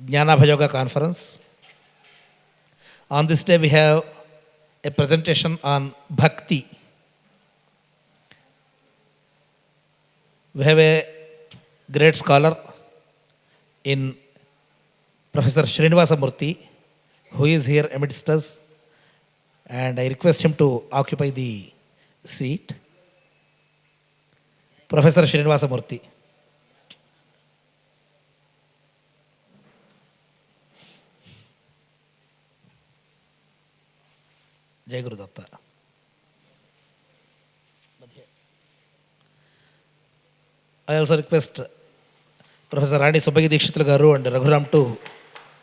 Jnana conference. On this day, we have a presentation on Bhakti. We have a great scholar in Professor Srinivasa Murthy, who is here amidst us, and I request him to occupy the seat. Professor Srinivasa Murthy. Jai Guru Datta. I also request Professor Rani Subhagi Dikshitlu Garu and Raghuram to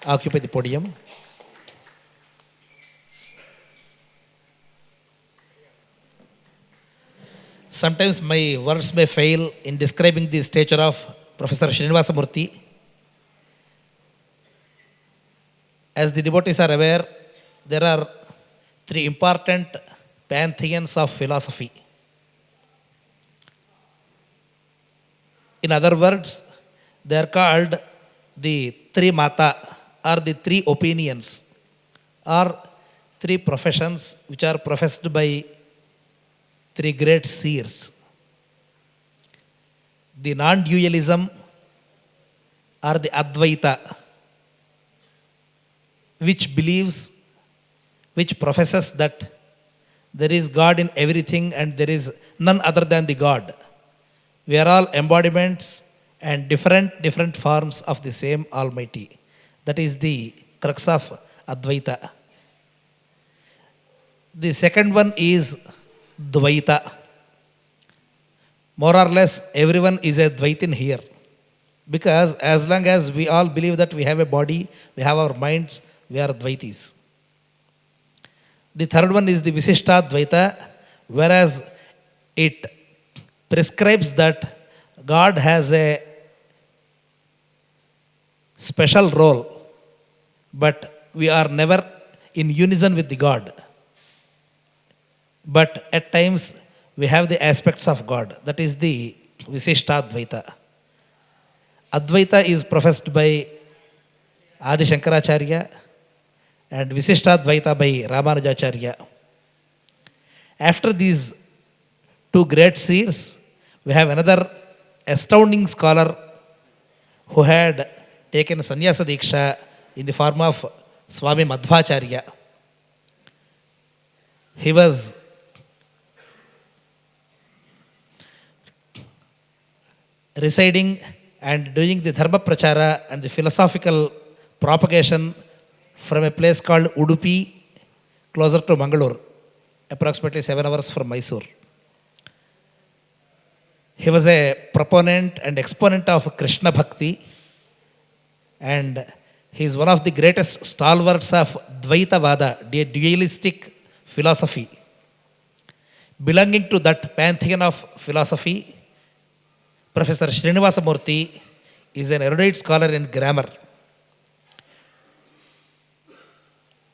occupy the podium. Sometimes my words may fail in describing the stature of Professor Srinivasa Murthy. As the devotees are aware, there are three important pantheons of philosophy. In other words, they are called the three mata, or the three opinions, or three professions which are professed by three great seers. The non-dualism, or the Advaita, which believes, which professes that there is God in everything and there is none other than the God. We are all embodiments and different forms of the same Almighty. That is the crux of Advaita. The second one is Dvaita. More or less, everyone is a Dvaitin here. Because as long as we all believe that we have a body, we have our minds, we are Dvaitis. The third one is the Visishta Dvaita, whereas it prescribes that God has a special role, but we are never in unison with the God. But at times we have the aspects of God. That is the Visishta Dvaita. Advaita is professed by Adi Shankaracharya and Visishta Dvaita by Ramanujacharya. After these two great seers, we have another astounding scholar who had taken sannyasa diksha in the form of Swami Madhvacharya. He was residing and doing the dharma prachara and the philosophical propagation from a place called Udupi, closer to Mangalore, approximately 7 hours from Mysore. He was a proponent and exponent of Krishna Bhakti, and he is one of the greatest stalwarts of Dvaita Vada, the dualistic philosophy. Belonging to that pantheon of philosophy, Professor Srinivasa Murthy is an erudite scholar in grammar,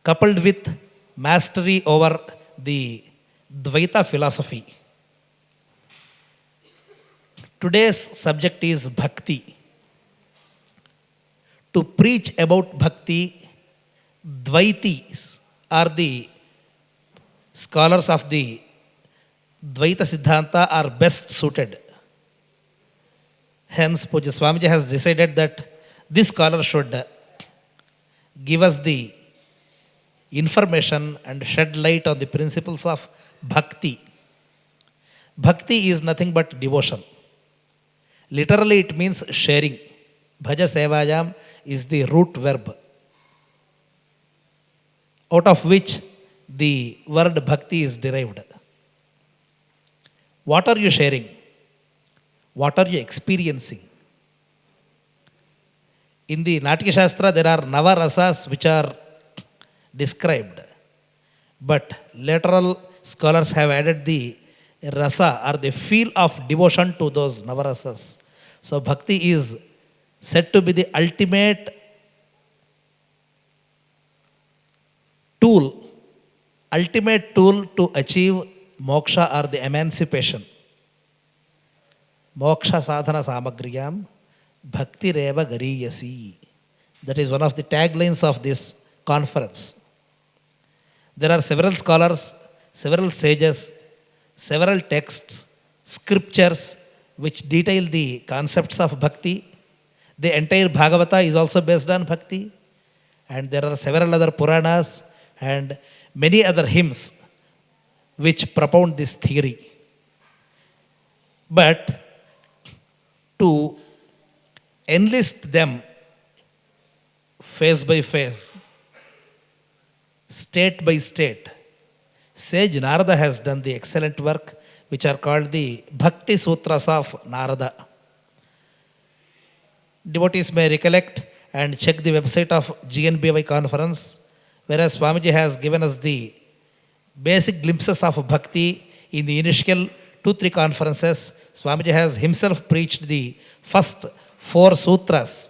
coupled with mastery over the Dvaita philosophy. Today's subject is Bhakti. To preach about Bhakti, Dvaitis are the scholars of the Dvaita Siddhanta are best suited. Hence, Pujya Swamiji has decided that this scholar should give us the information and shed light on the principles of Bhakti. Bhakti is nothing but devotion. Literally, it means sharing. Bhaja sevayam is the root verb, out of which the word Bhakti is derived. What are you sharing? What are you experiencing? In the Natya Shastra, there are Nava Rasas which are described, but lateral scholars have added the rasa or the feel of devotion to those Navarasas. So Bhakti is said to be the ultimate tool to achieve moksha or the emancipation. Moksha sadhana samagriyam bhakti reva gariyasi. That is one of the taglines of this conference. There are several scholars, several sages, several texts, scriptures which detail the concepts of bhakti. The entire Bhagavata is also based on bhakti. And there are several other Puranas and many other hymns which propound this theory. But to enlist them phase by phase, state by state, sage Narada has done the excellent work which are called the Bhakti Sutras of Narada. Devotees may recollect and check the website of GNBY conference, whereas Swamiji has given us the basic glimpses of bhakti in the initial 2-3 conferences. Swamiji has himself preached the first 4 sutras,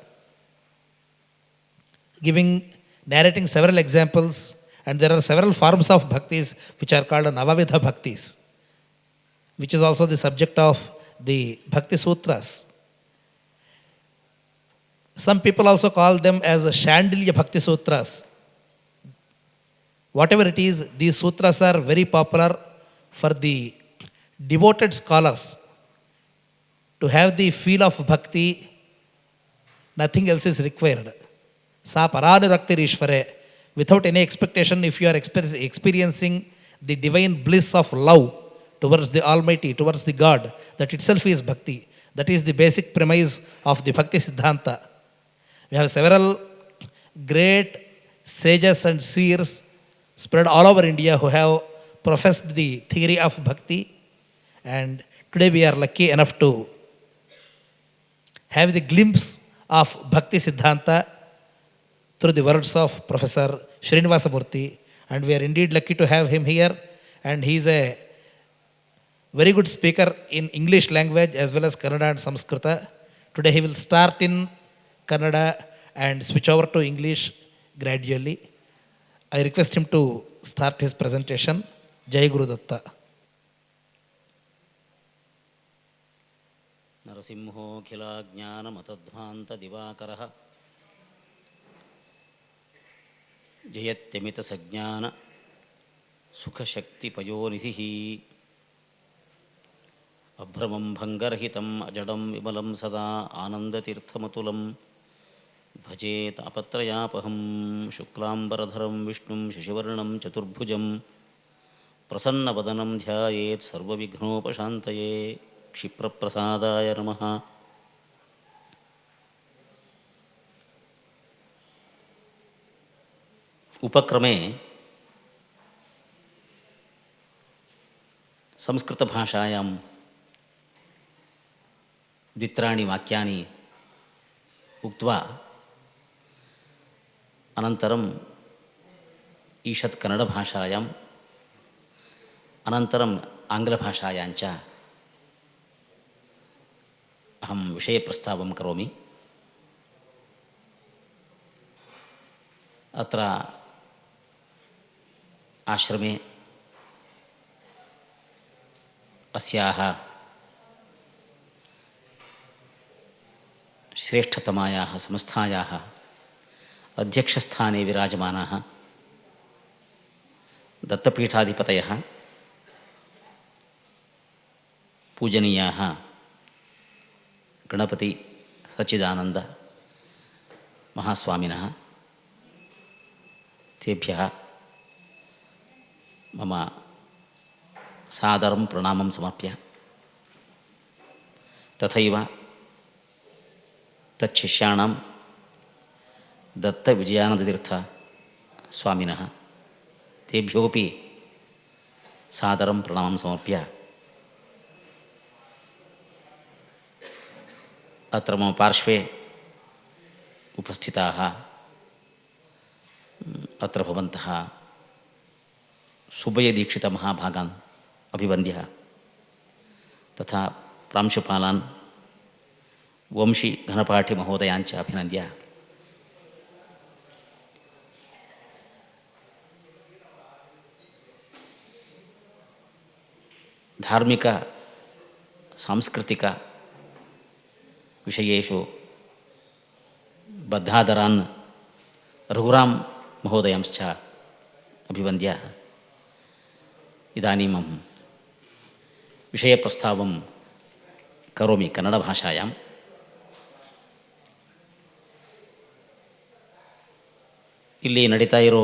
narrating several examples, and there are several forms of bhaktis which are called Navavidha bhaktis, which is also the subject of the Bhakti Sutras. Some people also call them as Shandilya Bhakti Sutras. Whatever it is, these sutras are very popular for the devoted scholars to have the feel of bhakti. Nothing else is required. Sa paranidaktir ishvare. Without any expectation, if you are experiencing the divine bliss of love towards the Almighty, towards the God, that itself is bhakti. That is the basic premise of the Bhakti Siddhanta. We have several great sages and seers spread all over India who have professed the theory of bhakti, and today we are lucky enough to have the glimpse of Bhakti Siddhanta through the words of Professor Srinivasa Murthy, and we are indeed lucky to have him here, and he is a very good speaker in English language as well as Kannada and Samskrita. Today he will start in Kannada and switch over to English gradually. I request him to start his presentation. Jai Guru Datta. Narasimho khila jnana matadvanta divakaraha jayatyamita sajnana sukha shakti payonidhihi abhramam bhangarhitam ajadam vimalam sada anandatirthamatulam भजे तापत्रयापहं शुक्लाम्बरधरं विष्णुं शशिवर्णं चतुर्भुजं प्रसन्नवदनं ध्यायेत् सर्वविघ्नोपशान्तये क्षिप्रप्रसादाय नमः। उपक्रमे संस्कृतभाषायां द्वित्राणि वाक्यानि उक्त्वा अनन्तरम् ईषत् कन्नडभाषायाम् अनन्तरम् आङ्ग्लभाषायाञ्च अहं विषयप्रस्तावं करोमि। अत्र आश्रमे अस्याः श्रेष्ठतमायाः संस्थायाः अध्यक्षस्थाने विराजमानाः दत्तपीठाधिपतयः पूजनीयाः गणपति सच्चिदानन्द महास्वामिनः, तेभ्यः मम सादरं प्रणामं समर्प्य तथैव तच्छिष्याणां दत्तविजयानन्दतीर्थ स्वामिनः तेभ्योऽपि सादरं प्रणामं समर्प्य अत्र मम पार्श्वे उपस्थिताः अत्र भवन्तः सुबयदीक्षितमहाभागान् अभिवन्द्य तथा प्रांशुपालान् वंशी घनपाठिमहोदयाञ्च अभिनन्द्य धार्मिक सांस्कृतिक विषयेषु बद्धादरान् रघुराम महोदयांश्च अभिवन्द्य इदानीमं विषयप्रस्तावं करोमि कन्नडभाषायां. ಇಲ್ಲಿ ನಡೀತಾ ಇರೋ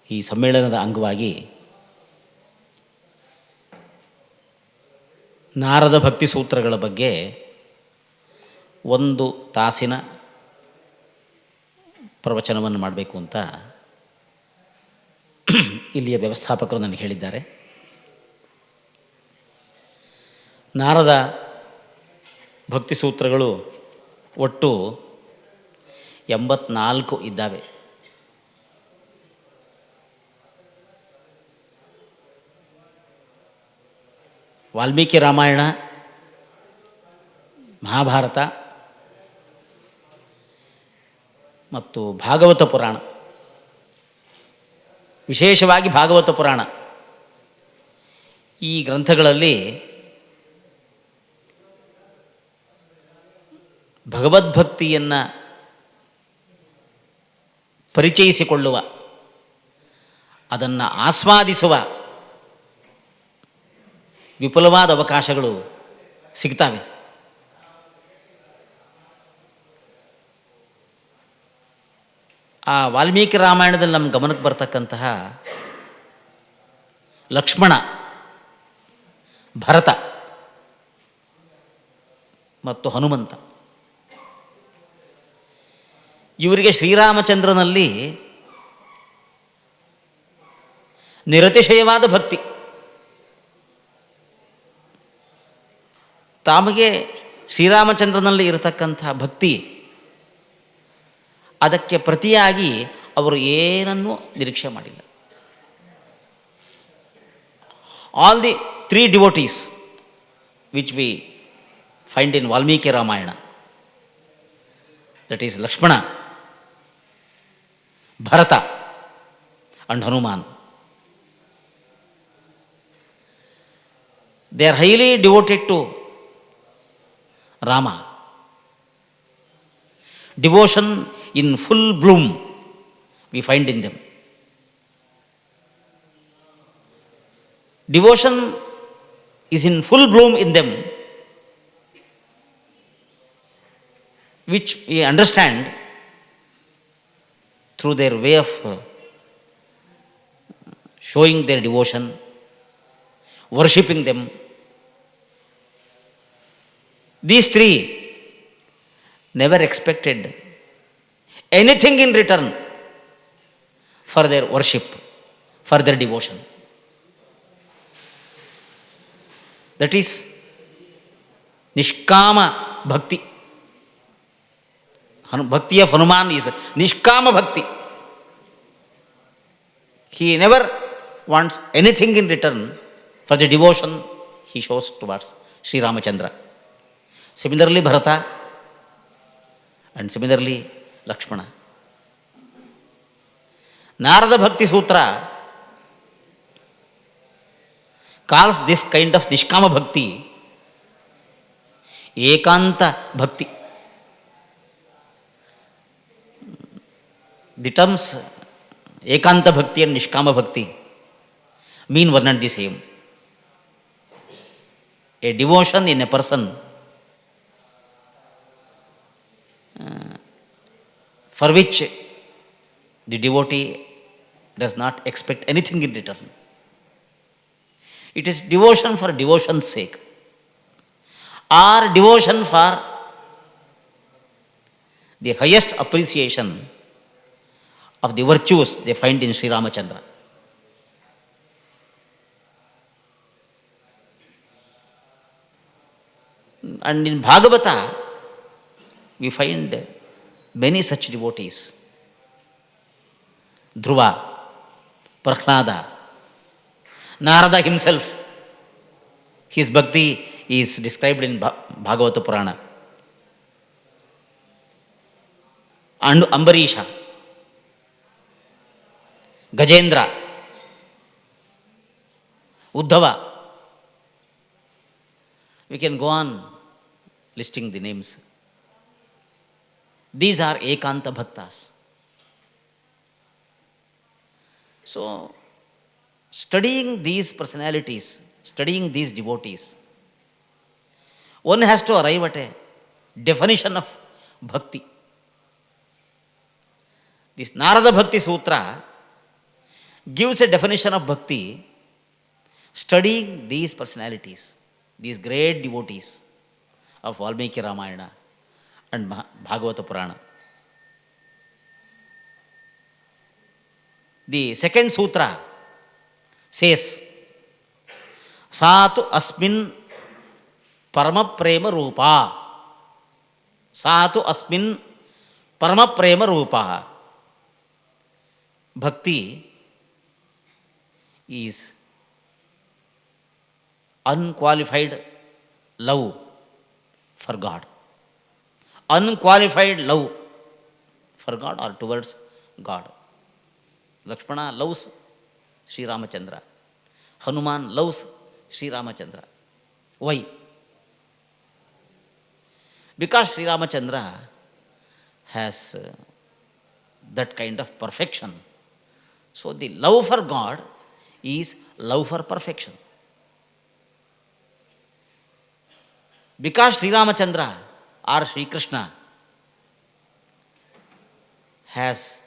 ಈ ಸಮ್ಮೇಳನದ ಅಂಗವಾಗಿ ನಾರದ ಭಕ್ತಿ ಸೂತ್ರಗಳ ಬಗ್ಗೆ ಒಂದು ತಾಸಿನ ಪ್ರವಚನವನ್ನು ಮಾಡಬೇಕು ಅಂತ ಇಲ್ಲಿಯ ವ್ಯವಸ್ಥಾಪಕರು ನನಗೆ ಹೇಳಿದ್ದಾರೆ. ನಾರದ ಭಕ್ತಿ ಸೂತ್ರಗಳು ಒಟ್ಟು 84 ಇದ್ದಾವೆ. ವಾಲ್ಮೀಕಿ ರಾಮಾಯಣ, ಮಹಾಭಾರತ ಮತ್ತು ಭಾಗವತ ಪುರಾಣ, ವಿಶೇಷವಾಗಿ ಭಾಗವತ ಪುರಾಣ, ಈ ಗ್ರಂಥಗಳಲ್ಲಿ ಭಗವದ್ಭಕ್ತಿಯನ್ನು ಪರಿಚಯಿಸಿಕೊಳ್ಳುವ, ಅದನ್ನು ಆಸ್ವಾದಿಸುವ ವಿಪುಲವಾದ ಅವಕಾಶಗಳು ಸಿಗ್ತವೆ. ಆ ವಾಲ್ಮೀಕಿ ರಾಮಾಯಣದಲ್ಲಿ ನಮ್ಮ ಗಮನಕ್ಕೆ ಬರ್ತಕ್ಕಂತಹ ಲಕ್ಷ್ಮಣ, ಭರತ ಮತ್ತು ಹನುಮಂತ, ಇವರಿಗೆ ಶ್ರೀರಾಮಚಂದ್ರನಲ್ಲಿ ನಿರತಿಶಯವಾದ ಭಕ್ತಿ. ತಮಗೆ ಶ್ರೀರಾಮಚಂದ್ರನಲ್ಲಿ ಇರತಕ್ಕಂಥ ಭಕ್ತಿ, ಅದಕ್ಕೆ ಪ್ರತಿಯಾಗಿ ಅವರು ಏನನ್ನೂ ನಿರೀಕ್ಷೆ ಮಾಡಿಲ್ಲ. All the 3 devotees which we find in Valmiki Ramayana, that is Lakshmana, Bharata and Hanuman, they are highly devoted to Rama. Devotion in full bloom we find in them. Devotion is in full bloom in them, which we understand through their way of showing their devotion, worshipping them. These 3 never expected anything in return for their worship, for their devotion. That is Nishkama Bhakti. Bhakti of Hanuman is Nishkama Bhakti. He never wants anything in return for the devotion he shows towards Sri Ramachandra. Similarly Bharata and similarly Lakshmana. Narada Bhakti Sutra calls this kind of Nishkama Bhakti Ekanta Bhakti. The terms Ekanta Bhakti and Nishkama Bhakti mean one and the same. A devotion in a person for which the devotee does not expect anything in return. It is devotion for devotion's sake, or devotion for the highest appreciation of the virtues they find in Sri Ramachandra. And in Bhagavata, we find many such devotees. Dhruva, Prahlada, Narada himself, his bhakti is described in Bhagavata Purana. And Ambarisha, Gajendra, Uddhava. We can go on listing the names. These are Ekanta Bhaktas. So, studying these personalities, studying these devotees, one has to arrive at a definition of bhakti. This Narada Bhakti Sutra gives a definition of bhakti, studying these personalities, these great devotees of Valmiki Ramayana and Bhagavata Purana. The second sutra says, Satu asmin parama prema rupa. Satu asmin parama prema rupa. Bhakti is unqualified love for God. Unqualified love for God or towards God. Lakshmana loves Sri Ramachandra. Hanuman loves Sri Ramachandra. Why? Because Sri Ramachandra has that kind of perfection. So the love for God is love for perfection. Because Sri Ramachandra or Sri Krishna has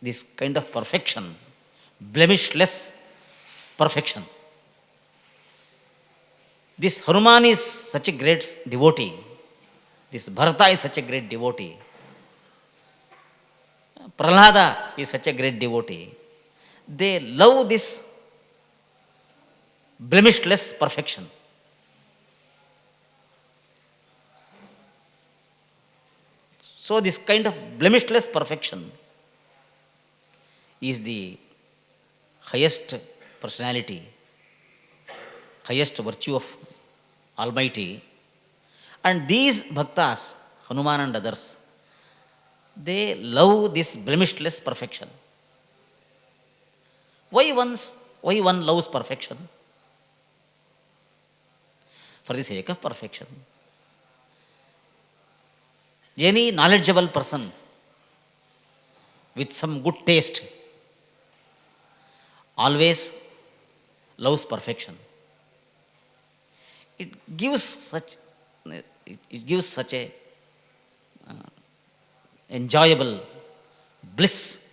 this kind of perfection, blemishless perfection. This Hanuman is such a great devotee. This Bharata is such a great devotee. Prahlada is such a great devotee. They love this blemishless perfection. So this kind of blemishless perfection is the highest personality, highest virtue of Almighty. And these bhaktas, Hanuman and others, they love this blemishless perfection. Why one loves perfection? For the sake of perfection. Any knowledgeable person with some good taste always loves perfection. It gives such a enjoyable bliss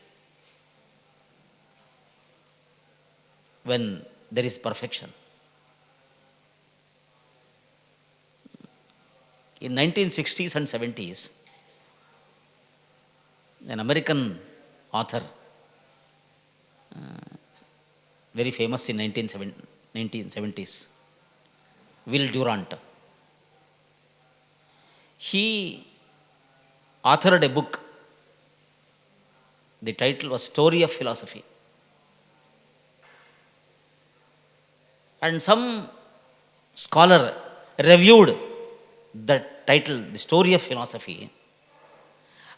when there is perfection. In 1960s and 70s, an American author, very famous in 1970s, Will Durant, he authored a book. The title was Story of Philosophy. And some scholar reviewed that title, The Story of Philosophy,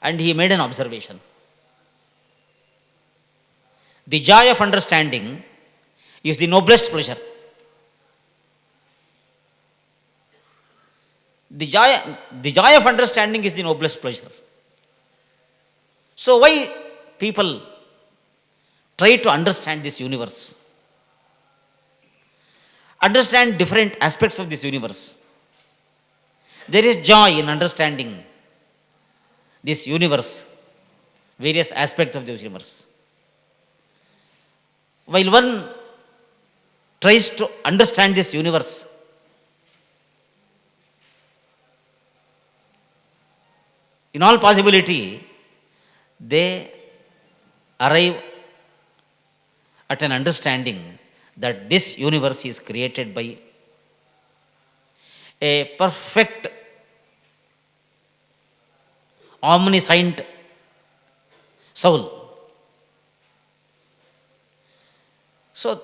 and he made an observation. The joy of understanding is the noblest pleasure. The joy of understanding is the noblest pleasure. So why people try to understand this universe? Understand different aspects of this universe. There is joy in understanding this universe, various aspects of this universe. While one tries to understand this universe, in all possibility, they arrive at an understanding that this universe is created by a perfect, omniscient soul. So,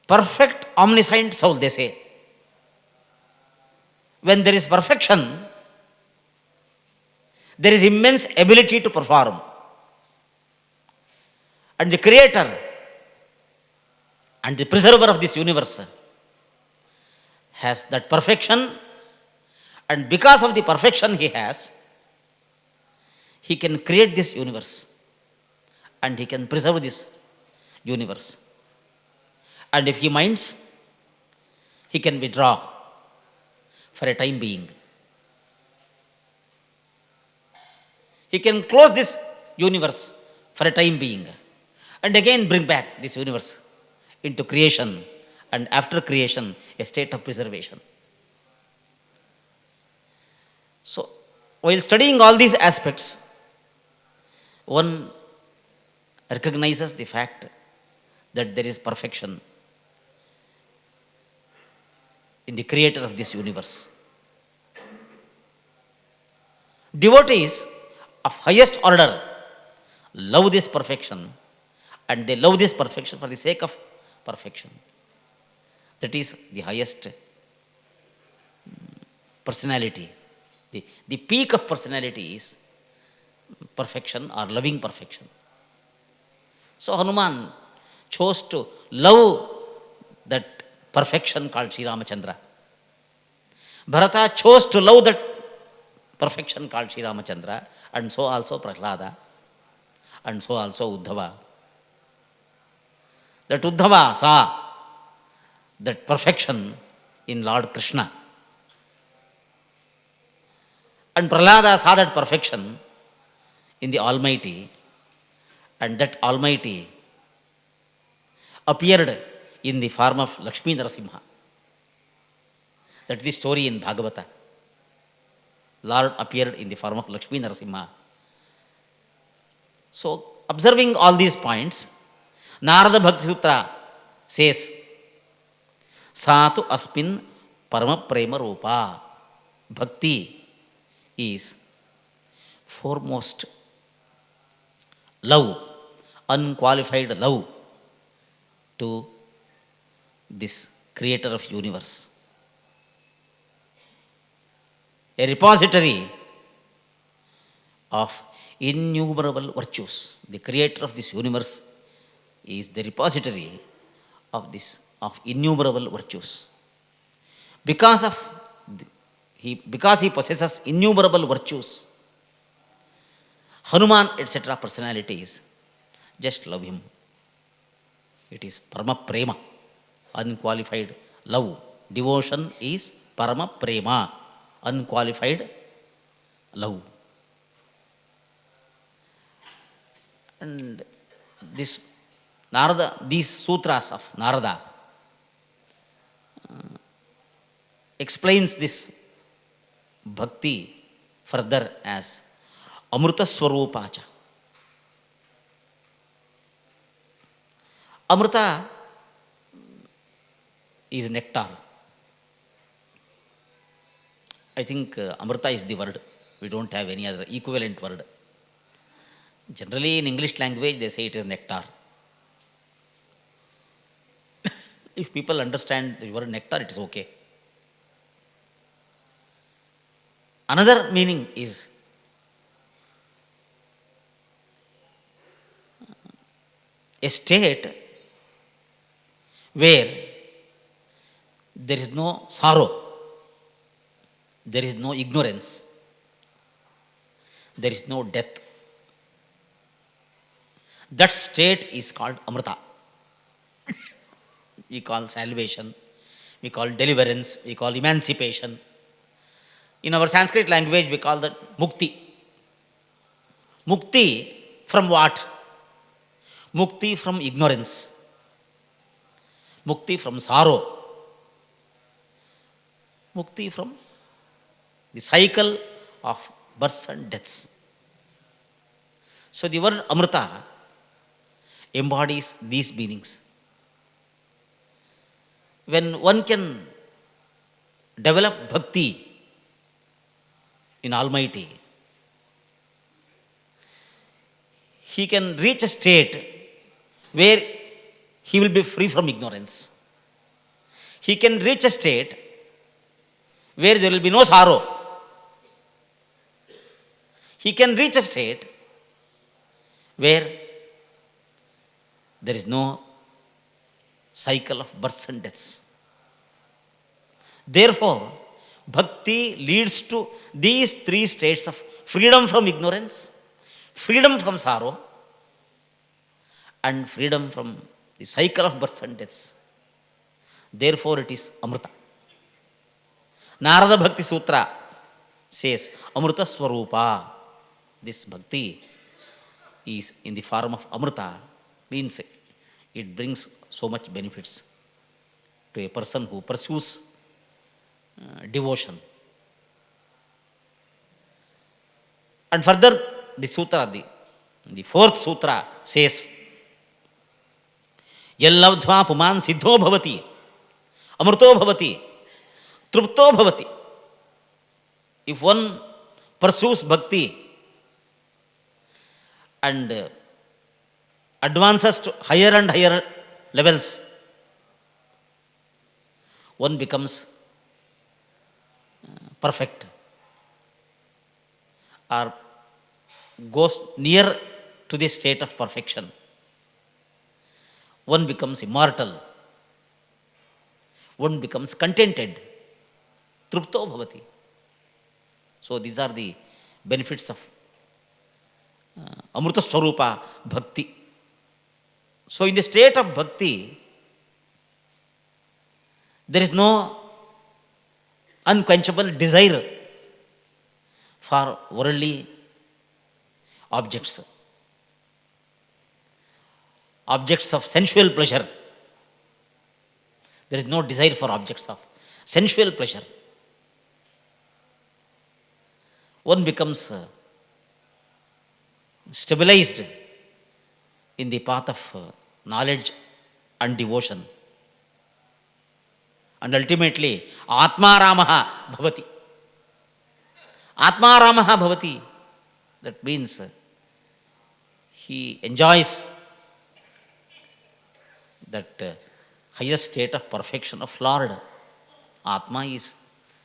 perfect, omniscient soul, they say. When there is perfection, there is immense ability to perform. And the creator and the preserver of this universe has that perfection, and because of the perfection he has, he can create this universe and he can preserve this universe. And if he minds, he can withdraw for a time being. He can close this universe for a time being and again bring back this universe into creation, and after creation, a state of preservation. So, while studying all these aspects, one recognizes the fact that there is perfection in the creator of this universe. Devotees of highest order love this perfection, and they love this perfection for the sake of perfection. That is the highest personality. The peak of personality is perfection or loving perfection. So Hanuman chose to love that perfection called Sri Ramachandra. Bharata chose to love that perfection called Sri Ramachandra, and so also Prahlada, and so also Uddhava. That Uddhava saw that perfection in Lord Krishna, and Prahlada saw that perfection in the Almighty, and that Almighty appeared in the form of Lakshmi Narasimha. That is the story in Bhagavata. Lord appeared in the form of Lakshmi Narasimha. So, observing all these points, Narada Bhakti Sutra says, Satu Aspin Parama Prema Rupa. Bhakti is foremost love, unqualified love to this creator of universe. A repository of innumerable virtues. The creator of this universe is the repository of innumerable virtues. Because he possesses innumerable virtues, Hanuman, etc. personalities just love him. It is Parama Prema, unqualified love. Devotion is Parama Prema, unqualified love. And these sutras of Narada explains this bhakti further as Amrita Swarupacha. Amrita is nectar. I think Amrita is the word. We don't have any other equivalent word. Generally in English language they say it is nectar. If people understand the word nectar, it is okay. Another meaning is a state where there is no sorrow, there is no ignorance, there is no death. That state is called Amrita. We call salvation, we call deliverance, we call emancipation. In our Sanskrit language, we call that Mukti. Mukti from what? Mukti from ignorance. Mukti from sorrow. Mukti from the cycle of births and deaths. So the word Amrita embodies these meanings. When one can develop bhakti in Almighty, he can reach a state where he will be free from ignorance. He can reach a state where there will be no sorrow. He can reach a state where there is no cycle of births and deaths. Therefore, bhakti leads to these three states of freedom from ignorance, freedom from sorrow, and freedom from the cycle of births and deaths. Therefore, it is Amrita. Narada Bhakti Sutra says Amrita Swarupa. This bhakti is in the form of Amrita, means it brings so much benefits to a person who pursues devotion. And further, the sutra, the fourth sutra says, Yallavdva puman siddho bhavati, amrto bhavati, trupto bhavati. If one pursues bhakti and advances to higher and higher levels, one becomes perfect or goes near to the state of perfection. One becomes immortal. One becomes contented. Trupto bhavati. So these are the benefits of Amrita Swarupa Bhakti. So in the state of Bhakti, there is no unquenchable desire for worldly objects, objects of sensual pleasure. There is no desire for objects of sensual pleasure. One becomes stabilized in the path of knowledge and devotion. And ultimately, Atma Ramaha Bhavati. Atma Ramaha Bhavati. That means he enjoys that highest state of perfection of Lord. Atma is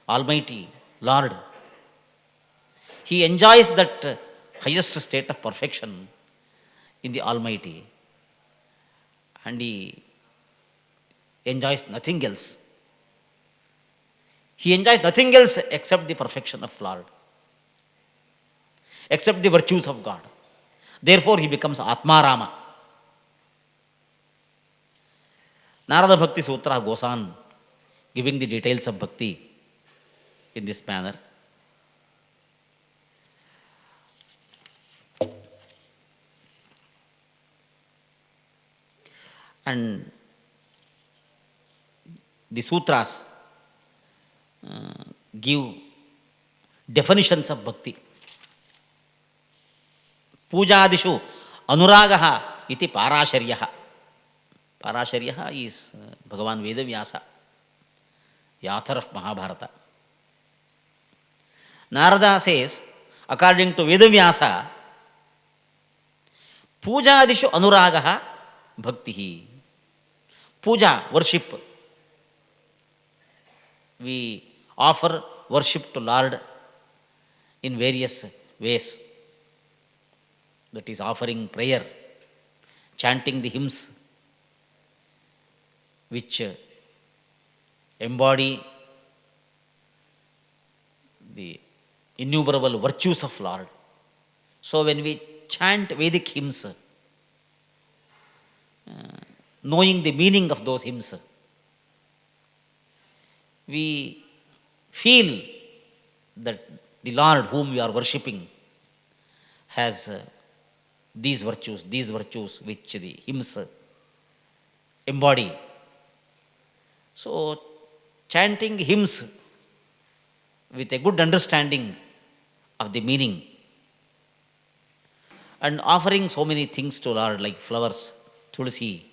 Almighty Lord. He enjoys that highest state of perfection in the Almighty, and he enjoys nothing else. He enjoys nothing else except the perfection of Lord, except the virtues of God. Therefore, he becomes Atma Rama. Narada Bhakti Sutra goes on giving the details of bhakti in this manner. And the sutras give definitions of bhakti. Pujadishu anuragaha iti parasharyaha. Parasharyaha is Bhagavan Veda Vyasa, the author of Mahabharata. Narada says, according to Veda Vyasa, Pujadishu anuragaha bhaktihi. Puja, worship. We offer worship to Lord in various ways. That is offering prayer, chanting the hymns which embody the innumerable virtues of Lord. So when we chant Vedic hymns, knowing the meaning of those hymns, we feel that the Lord whom we are worshipping has these virtues which the hymns embody. So, chanting hymns with a good understanding of the meaning and offering so many things to Lord like flowers, tulsi,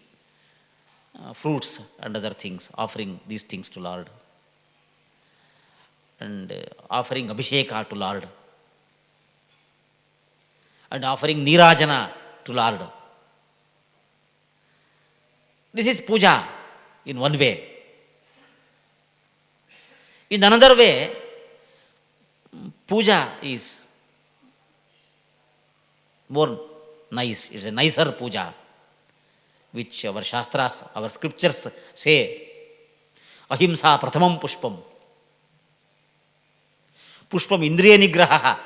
fruits and other things, offering these things to Lord and offering abhisheka to Lord and offering nirajana to Lord. This is puja in one way. In another way, puja is more nice. It's a nicer puja, which our shastras, our scriptures say, ahimsa prathamam pushpam. Pushpam indriya nigraha.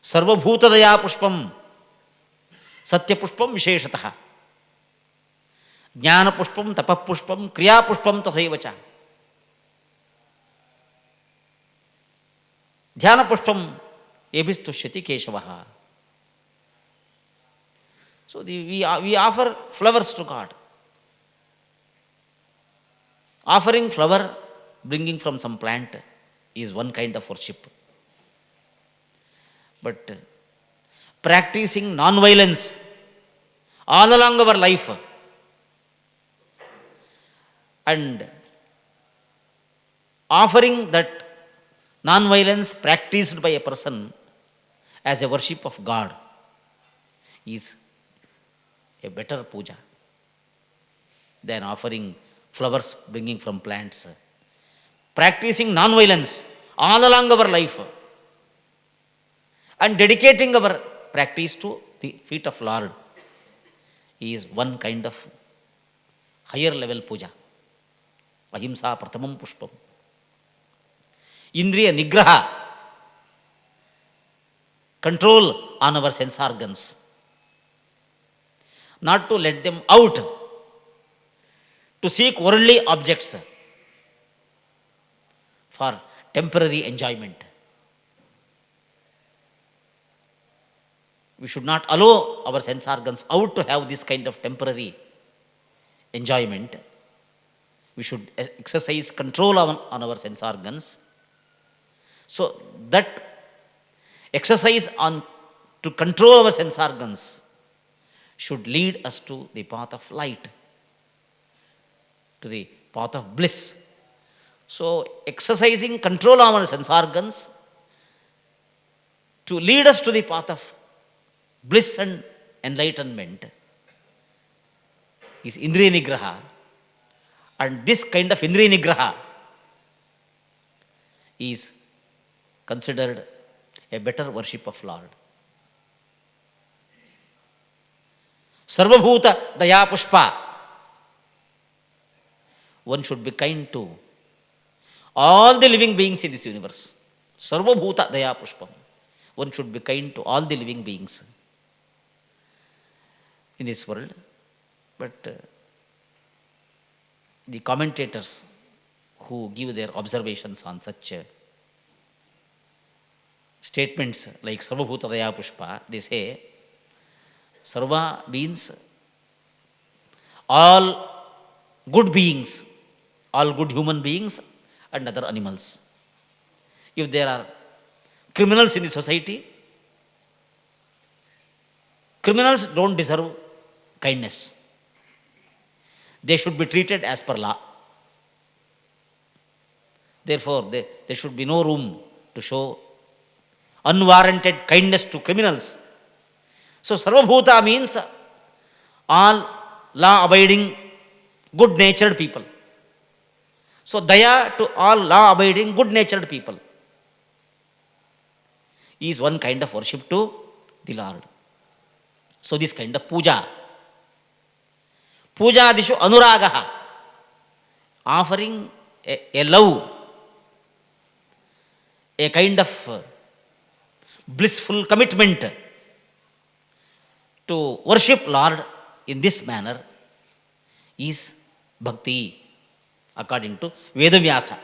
Sarvabhutadaya pushpam. Satyapushpam Visheshatah, Jnanapushpam, Tapapushpam, Kriyapushpam Tathaivacha. Dhyanapushpam Ebhistushyati Keshavaha. So we offer flowers to God. Offering flower, bringing from some plant, is one kind of worship. But practicing non-violence all along our life and offering that non-violence practiced by a person as a worship of God is a better puja than offering flowers bringing from plants. Practicing non-violence all along our life and dedicating our practice to the feet of Lord is one kind of higher level puja. Ahimsa prathamam pushpam. Indriya nigraha, control on our sense organs. Not to let them out to seek worldly objects for temporary enjoyment. We should not allow our sense organs out to have this kind of temporary enjoyment. We should exercise control on our sense organs. So that exercise on to control our sense organs should lead us to the path of light, to the path of bliss. So exercising control on our sense organs to lead us to the path of bliss and enlightenment is Indriya Nigraha. And this kind of Indriya Nigraha is considered a better worship of Lord. Sarvabhuta Daya Pushpa. One should be kind to all the living beings in this universe. Sarvabhuta Daya Pushpam. One should be kind to all the living beings in this world. But the commentators who give their observations on such statements like Sarvabhuta Daya Pushpa, they say Sarva means all good beings, all good human beings and other animals. If there are criminals in the society, criminals don't deserve kindness. They should be treated as per law. Therefore, there should be no room to show unwarranted kindness to criminals. So, Sarvabhuta means all law-abiding, good-natured people. So, Daya to all law-abiding, good-natured people is one kind of worship to the Lord. So, this kind of puja. Pujadishu anuragaha, offering a love, a kind of blissful commitment to worship Lord in this manner is bhakti according to Vedavyasa.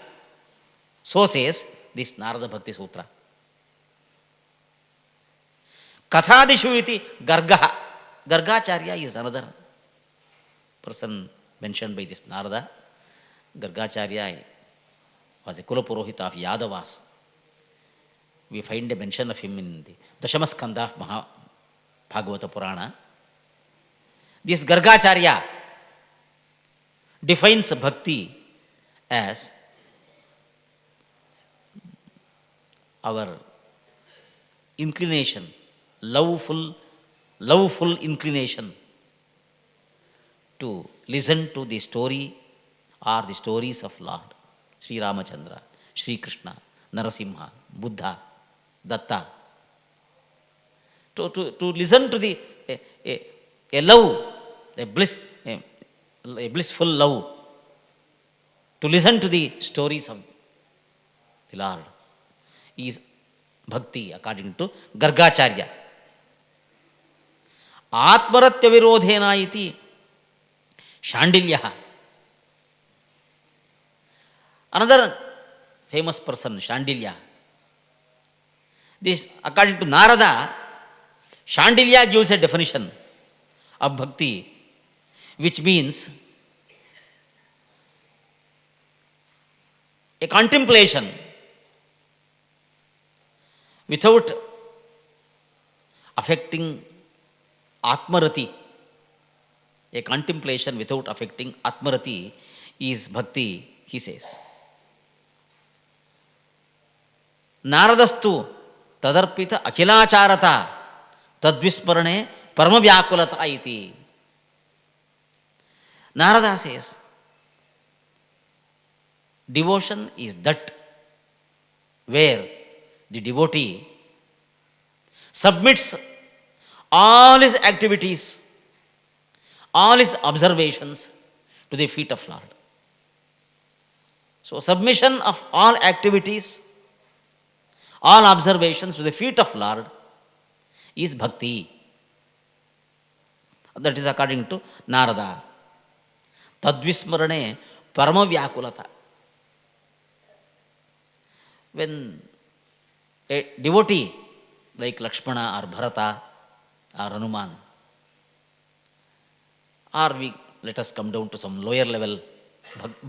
So says this Narada Bhakti Sutra. Kathadishu iti Gargaha. Gargacharya is another person mentioned by this Narada. Gargacharya was a Kulapurohita of Yadavas. We find a mention of him in the Dashamaskanda of Bhagavata Purana. This Gargacharya defines bhakti as our inclination, loveful inclination to listen to the story or the stories of Lord, Sri Ramachandra, Sri Krishna, Narasimha, Buddha, Datta. To listen to the a love, a blissful love, to listen to the stories of the Lord is bhakti according to Gargacharya. ಆತ್ಮರತ್ಯ ವಿರೋಧೇನ ಇತಿ Shandilya. Another famous person, Shandilya. This, according to Narada, Shandilya gives a definition of bhakti, which means a contemplation without affecting Atmarati. A contemplation without affecting Atmarati is bhakti, he says. ನಾರದಸ್ತು ತದರ್ಪಿತ ಅಖಿಲಾಚಾರತ ತದ್ವಿಸ್ಮರಣೆ ಪರಮವ್ಯಾಕುಲತ ಇತಿ. Narada says, devotion is that where the devotee submits all his activities, all his observations to the feet of Lord. So, submission of all activities, all observations to the feet of Lord is bhakti. That is according to Narada. Tadvismarane paramavyakulata. When a devotee like Lakshmana or Bharata or Hanuman, or let us come down to some lower level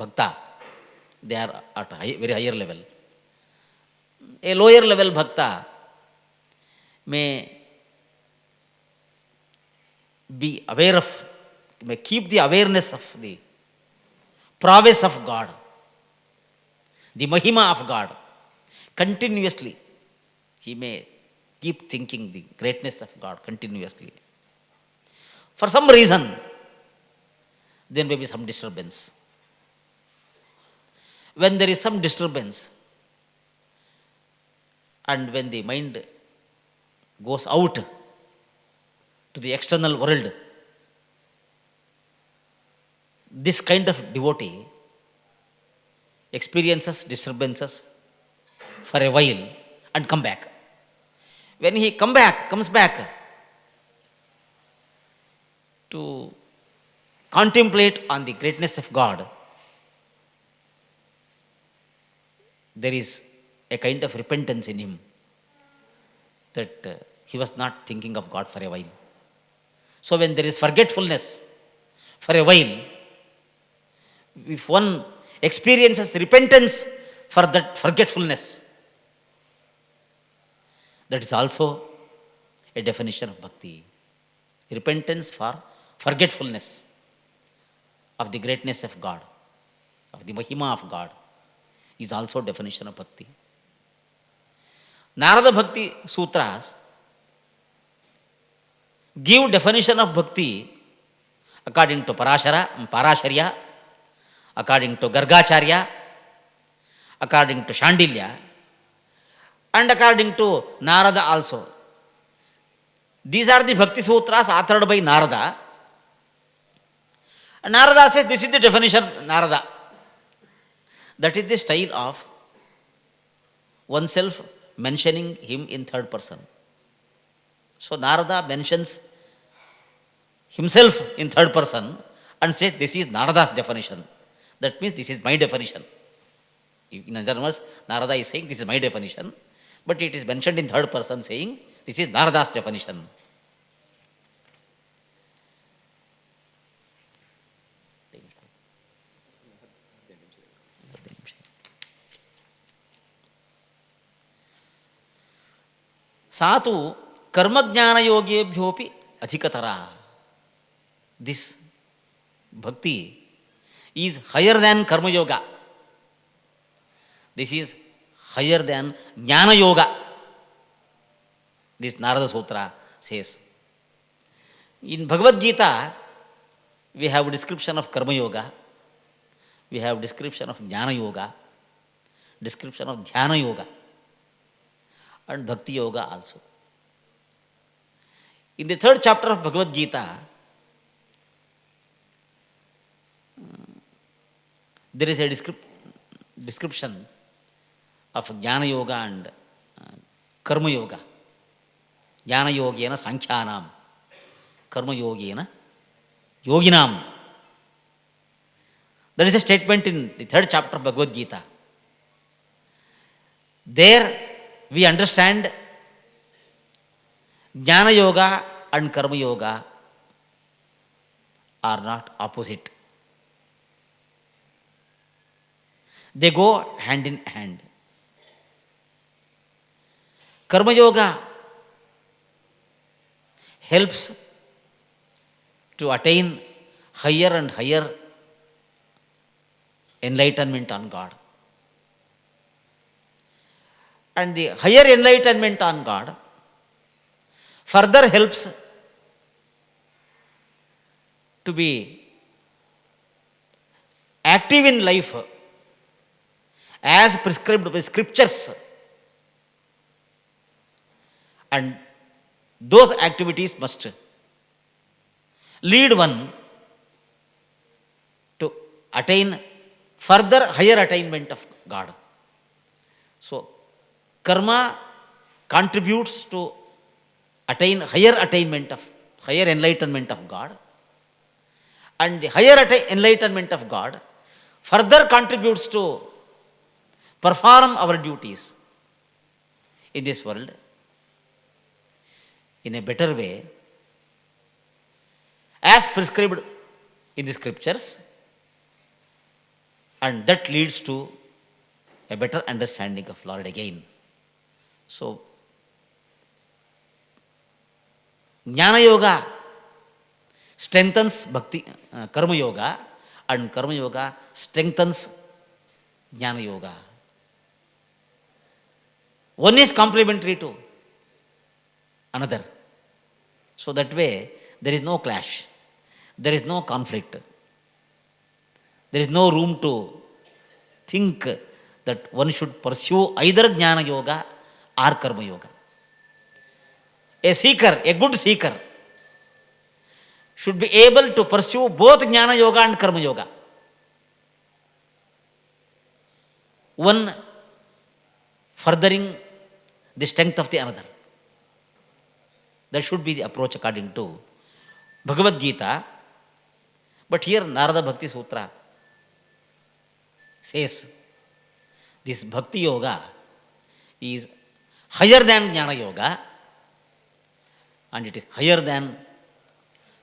bhakta, they are at very higher level. A lower level bhakta may be aware of, may keep the awareness of the prowess of God, the mahima of God continuously. He may keep thinking the greatness of God continuously. For some reason, there may be some disturbance. When there is some disturbance, and when the mind goes out to the external world, this kind of devotee experiences disturbances for a while and come back. When he comes back to contemplate on the greatness of God, there is a kind of repentance in him that he was not thinking of God for a while. So when there is forgetfulness for a while, if one experiences repentance for that forgetfulness, that is also a definition of bhakti. Repentance for forgetfulness of the greatness of God, of the mahima of God, is also definition of bhakti. Narada Bhakti Sutras give definition of bhakti according to Parasharya, according to Gargacharya, according to Shandilya, and according to Narada also. These are the Bhakti Sutras authored by Narada. And Narada says, this is the definition of Narada. That is the style of oneself mentioning him in third person. So Narada mentions himself in third person and says, this is Narada's definition. That means this is my definition. In other words, Narada is saying, this is my definition, but it is mentioned in third person saying, this is Narada's definition. ಸಾತು ಕರ್ಮಜ್ಞಾನಯೋಗೇಭ್ಯೋಪಿ ಅಧಿಕತರ. This bhakti is higher than karma yoga. This is higher than jnana yoga. This Narada sutra says. In Bhagavad Gita we have description of karma yoga, we have description of jnana yoga, description of dhyana yoga, and bhakti yoga also. In the third chapter of Bhagavad Gita, there is a description of jnana yoga and karma yoga. Jnana yogena sankhyanam. karma yoginam. There is a statement in the 3rd chapter of Bhagavad Gita. There we understand Jnana Yoga and Karma Yoga are not opposite. They go hand in hand. Karma Yoga helps to attain higher and higher enlightenment on God. And the higher enlightenment on God further helps to be active in life as prescribed by scriptures. And those activities must lead one to attain further higher attainment of God. So, karma contributes to attain higher attainment of, higher enlightenment of God. And the higher enlightenment of God further contributes to perform our duties in this world in a better way as prescribed in the scriptures, and that leads to a better understanding of Lord again. So, Jnana Yoga strengthens Bhakti, Karma Yoga, and Karma Yoga strengthens Jnana Yoga. One is complementary to another. So that way, there is no clash, there is no conflict, there is no room to think that one should pursue either Jnana Yoga or Karma Yoga. A seeker, a good seeker, should be able to pursue both Jnana Yoga and Karma Yoga. One furthering the strength of the another. That should be the approach according to Bhagavad Gita. But here Narada Bhakti Sutra says this Bhakti Yoga is higher than Jnana Yoga and it is higher than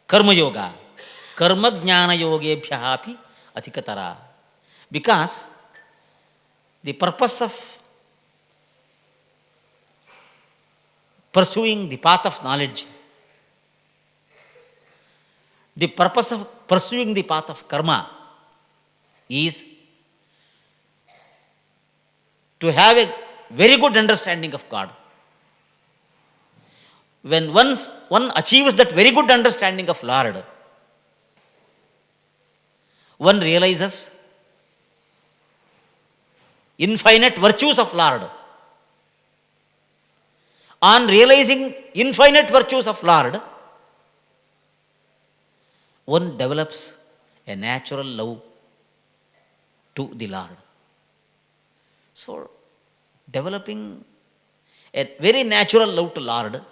Karma Yoga. Karma Jnana Yogebhyahapi Athikatara. Because the purpose of pursuing the path of knowledge, the purpose of pursuing the path of karma is to have a very good understanding of God. When one achieves that very good understanding of Lord, one realizes infinite virtues of Lord. On realizing infinite virtues of Lord, one develops a natural love to the Lord. So, developing a very natural love to Lord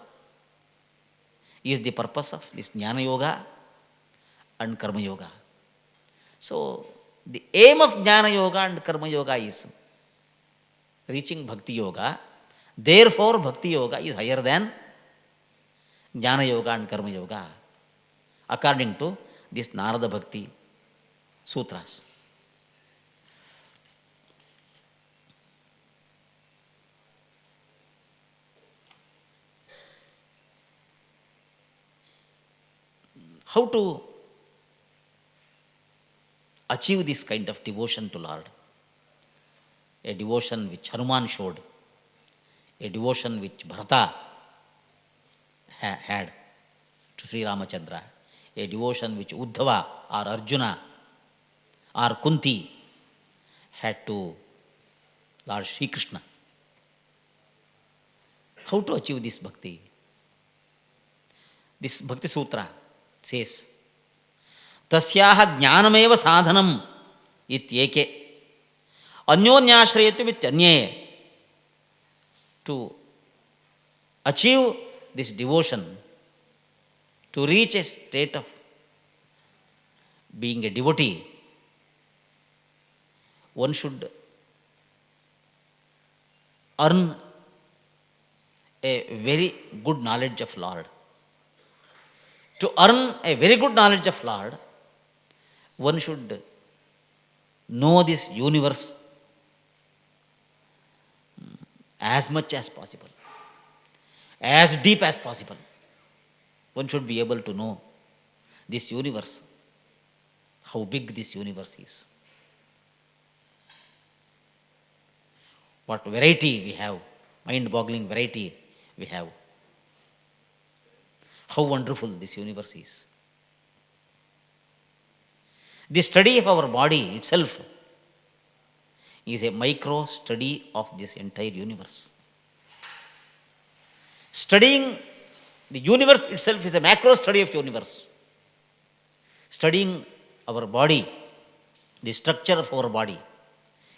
is the purpose of this Jnana Yoga and Karma Yoga. So, the aim of Jnana Yoga and Karma Yoga is reaching Bhakti Yoga. Therefore, Bhakti Yoga is higher than Jnana Yoga and Karma Yoga, according to this Narada Bhakti Sutras. How to achieve this kind of devotion to Lord? A devotion which Hanuman showed, a devotion which Bharata had to Sri Ramachandra, a devotion which Uddhava or Arjuna or Kunti had to Lord Sri Krishna. How to achieve this bhakti? This Bhakti Sutra says, Tasyaha jnanameva sadhanam ityeke anyonyashrayatu vityanye. To achieve this devotion, To reach a state of being a devotee, one should earn a very good knowledge of Lord. To earn a very good knowledge of Lord, one should know this universe as much as possible, as deep as possible. One should be able to know this universe, how big this universe is, what variety we have, mind boggling variety we have, how wonderful this universe is. The study of our body itself is a micro study of this entire universe. Studying the universe itself is a macro study of the universe. Studying our body, the structure of our body,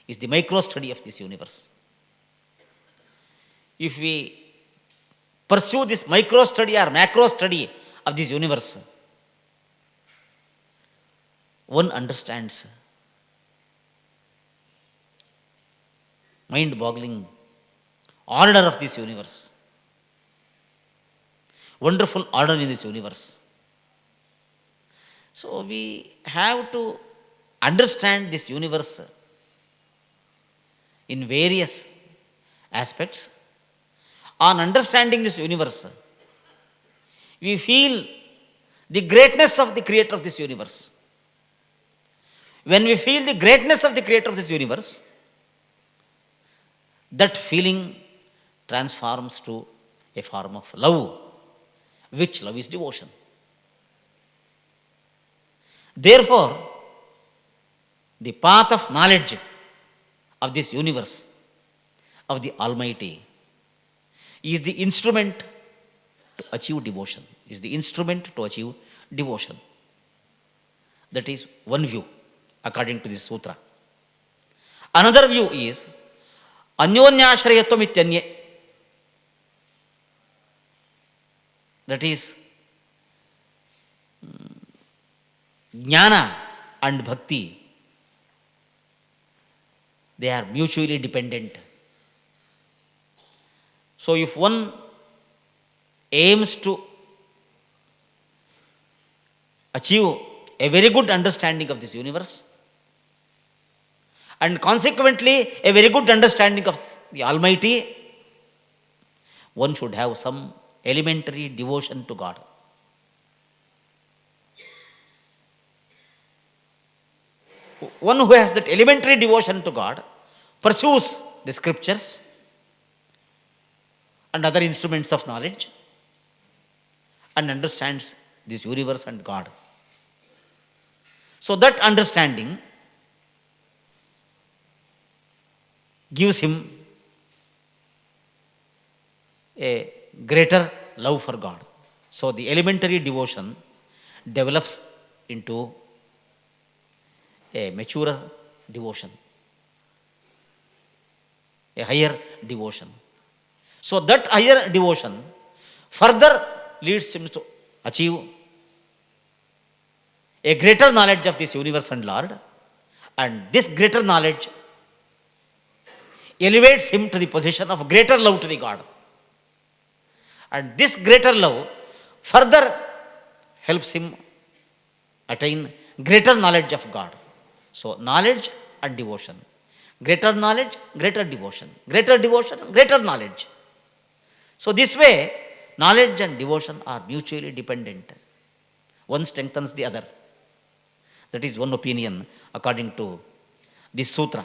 is the micro study of this universe. If we pursue this micro study or macro study of this universe, one understands mind-boggling order of this universe, wonderful order in this universe. So we have to understand this universe in various aspects. On understanding this universe, we feel the greatness of the creator of this universe. When we feel the greatness of the creator of this universe, that feeling transforms to a form of love, which love is devotion. Therefore, the path of knowledge of this universe, of the Almighty, is the instrument to achieve devotion, is the instrument to achieve devotion. That is one view according to this sutra. Another view is Anyonyashrayatvam ityanye. That is jnana and bhakti. They are mutually dependent. So if one aims to achieve a very good understanding of this universe, and consequently a very good understanding of the Almighty, one should have some elementary devotion to God. One who has that elementary devotion to God pursues the scriptures and other instruments of knowledge and understands this universe and God. So that understanding gives him a greater love for God. So the elementary devotion develops into a maturer devotion, a higher devotion. So that higher devotion further leads him to achieve a greater knowledge of this universe and Lord, and this greater knowledge elevates him to the position of greater love to the God. And this greater love further helps him attain greater knowledge of God. So knowledge and devotion. Greater knowledge, greater devotion. Greater devotion, greater knowledge. So this way, knowledge and devotion are mutually dependent. One strengthens the other. That is one opinion according to this sutra.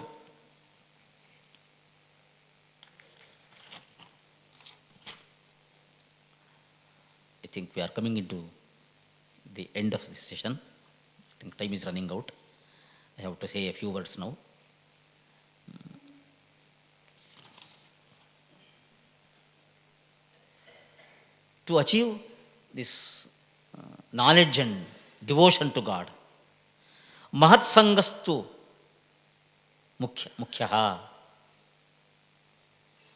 I think we are coming into the end of this session. I think time is running out. I have to say a few words now. To achieve this knowledge and devotion to God, Mahat Sangastu Mukhyaha.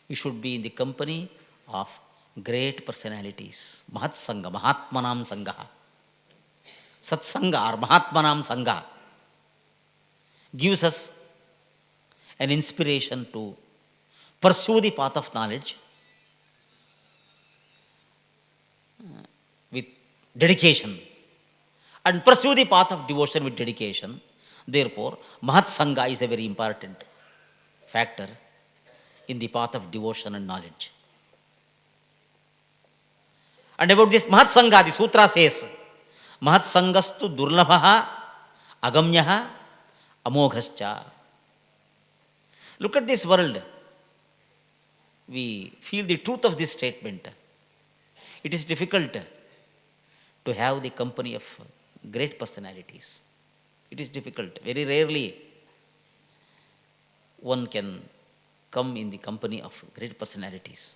We should be in the company of great personalities. Mahatsanga, Mahatmanam Sangha. Satsanga or Mahatmanam Sangha gives us an inspiration to pursue the path of knowledge with dedication and pursue the path of devotion with dedication. Therefore, Mahat Sangha is a very important factor in the path of devotion and knowledge. And about this Mahat Sangha, the Sutra says, Mahat Sangastu Durlabhaha Agamyaha Amoghascha. Look at this world. We feel the truth of this statement. It is difficult to have the company of great personalities. It is difficult. Very rarely one can come in the company of great personalities.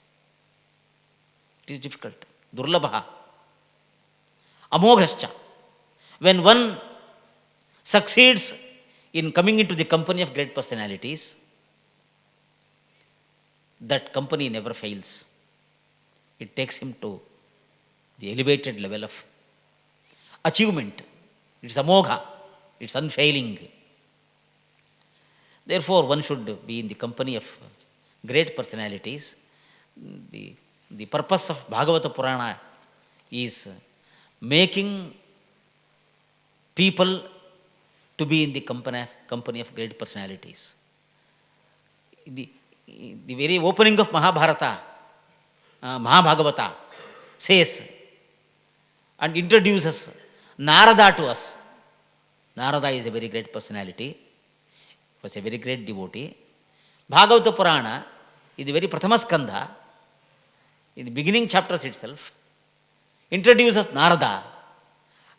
It is difficult. Durlabha. Amoghascha. When one succeeds in coming into the company of great personalities, that company never fails. It takes him to the elevated level of achievement. It's amogha. It's unfailing. Therefore, one should be in the company of great personalities. The purpose of Bhagavata Purana is making people to be in the company of great personalities. The very opening of Mahabharata, Mahabhagavata says and introduces Narada to us. Narada is a very great personality, was a very great devotee. Bhagavata Purana is the very Prathama Skandha, in the beginning chapters itself, introduces Narada,